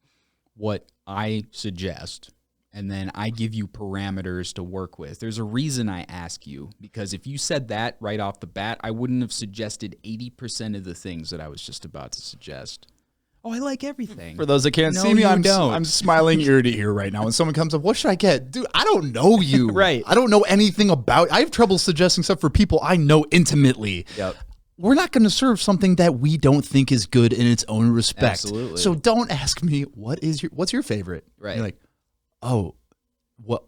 what I suggest and then I give you parameters to work with. There's a reason I ask you, because if you said that right off the bat, I wouldn't have suggested 80% of the things that I was just about to suggest. Oh, I like everything. For those that can't see me, I'm smiling ear to ear right now. When someone comes up, what should I get? Dude, I don't know you. Right. I don't know anything about. I have trouble suggesting stuff for people I know intimately. Yep. We're not going to serve something that we don't think is good in its own respect. Absolutely. So don't ask me what's your favorite. Right. You're like, oh, what?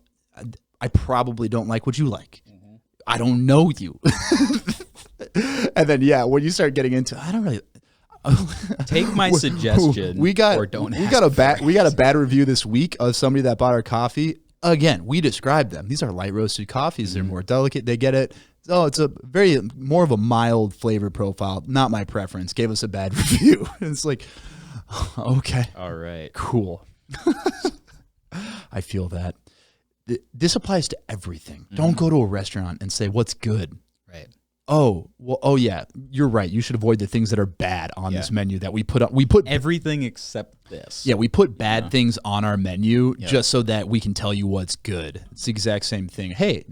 I probably don't like what you like. Mm-hmm. I don't know you. And then when you start getting into, I don't really. Take my suggestion. We got or don't. We got a bad review this week of somebody that bought our coffee. again, we described them. These are light roasted coffees. They're more delicate. They get it. Oh, it's a very more of a mild flavor profile. Not my preference. Gave us a bad review. It's like, okay, All right. cool. I feel that. This applies to everything. Don't go to a restaurant and say, what's good? Right. Oh, well, oh yeah, you're right. You should avoid the things that are bad on this menu that we put up. We put Everything except this. Yeah, we put bad things on our menu just so that we can tell you what's good. It's the exact same thing. Hey,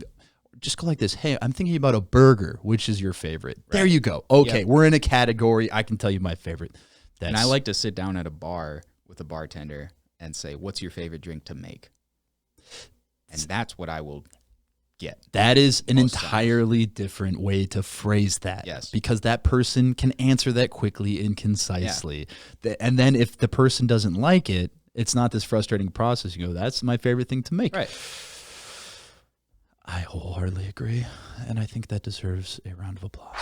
just go like this. Hey, I'm thinking about a burger. Which is your favorite? Right. There you go. Okay, we're in a category. I can tell you my favorite. And I like to sit down at a bar with a bartender and say, what's your favorite drink to make? And that's what I will get. That is an entirely different way to phrase that. Yes. Because that person can answer that quickly and concisely. And then if the person doesn't like it, it's not this frustrating process. You go, that's my favorite thing to make. Right. I wholeheartedly agree. And I think that deserves a round of applause.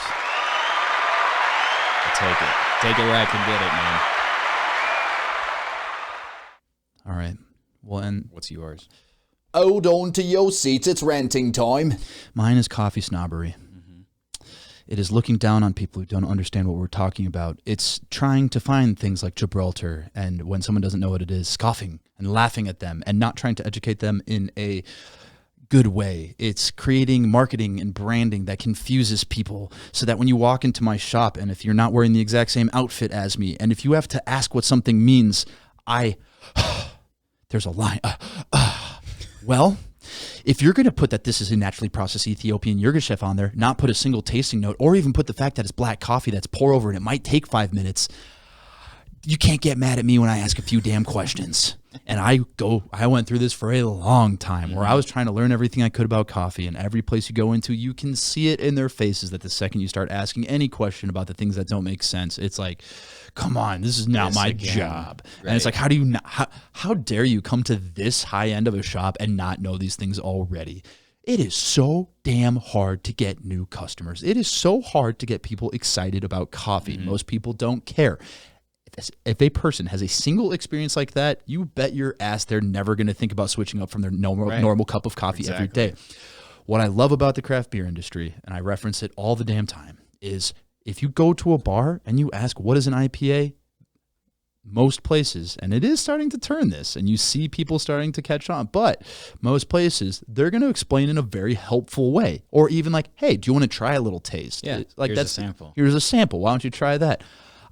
I'll take it. Take it where I can get it, man. All right. Well, and What's yours? Hold on to your seats, it's ranting time. mine is coffee snobbery. It is looking down on people who don't understand what we're talking about. It's trying to find things like Gibraltar, and when someone doesn't know what it is, scoffing and laughing at them and not trying to educate them in a good way. It's creating marketing and branding that confuses people so that when you walk into my shop and if you're not wearing the exact same outfit as me, and if you have to ask what something means, there's a line. Well, if you're going to put that this is a naturally processed Ethiopian Yirgacheffe on there, not put a single tasting note, or even put the fact that it's black coffee that's pour over and it might take 5 minutes, you can't get mad at me when I ask a few damn questions. And I went through this for a long time where I was trying to learn everything I could about coffee, and every place you go into, you can see it in their faces that the second you start asking any question about the things that don't make sense, it's like, come on, this is not my job. Right. And it's like, how do you not, how dare you come to this high end of a shop and not know these things already? It is so damn hard to get new customers. It is so hard to get people excited about coffee. Most people don't care. If a person has a single experience like that, you bet your ass they're never going to think about switching up from their normal cup of coffee every day. What I love about the craft beer industry, and I reference it all the damn time, is if you go to a bar and you ask, what is an IPA? Most places, and it is starting to turn this, and you see people starting to catch on, but most places, they're going to explain in a very helpful way. Or even like, hey, do you want to try a little taste? Yeah, like here's a sample. Here's a sample. Why don't you try that?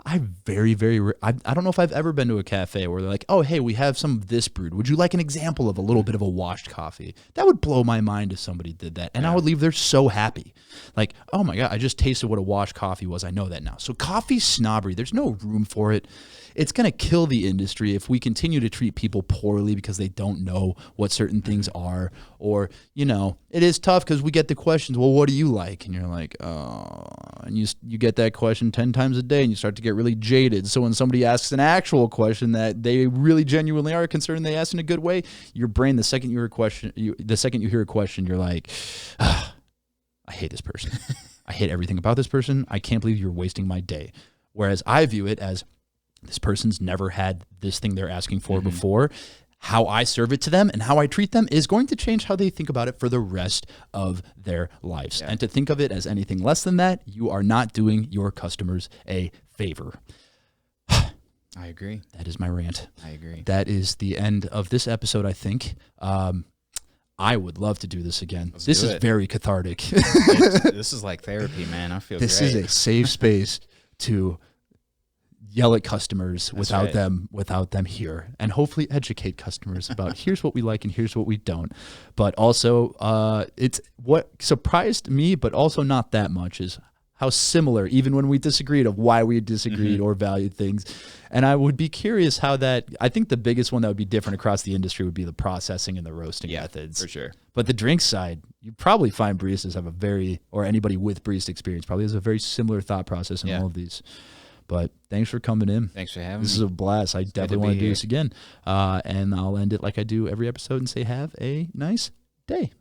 I don't know if I've ever been to a cafe where they're like, oh, hey, we have some of this brewed. Would you like an example of a little bit of a washed coffee? That would blow my mind if somebody did that. And I would leave there so happy. Like, oh my God, I just tasted what a washed coffee was. I know that now. So coffee snobbery, there's no room for it. It's going to kill the industry if we continue to treat people poorly because they don't know what certain things are. Or, you know, it is tough because we get the questions, well, what do you like? And you're like, oh, and you get that question 10 times a day and you start to get really jaded. So when somebody asks an actual question that they really genuinely are concerned they ask in a good way, your brain, the second you hear a question, you're like, I hate this person. I hate everything about this person. I can't believe you're wasting my day. Whereas I view it as this person's never had this thing they're asking for before. How I serve it to them and how I treat them is going to change how they think about it for the rest of their lives. And to think of it as anything less than that, you are not doing your customers a favor. I agree. That is my rant. I agree. That is the end of this episode, I think. I would love to do this again. This is very cathartic. This is like therapy, man. I feel this great. is a safe space to yell at customers without them here, and hopefully educate customers about here's what we like and here's what we don't. But also, it's what surprised me, but also not that much, is how similar, even when we disagreed, of why we disagreed or valued things. And I would be curious how that, I think the biggest one that would be different across the industry would be the processing and the roasting methods. For sure. But the drink side, you probably find baristas have or anybody with barista experience probably has a very similar thought process in all of these. But thanks for coming in. Thanks for having me. This is a blast. I definitely want to do this again. And I'll end it like I do every episode and say, have a nice day.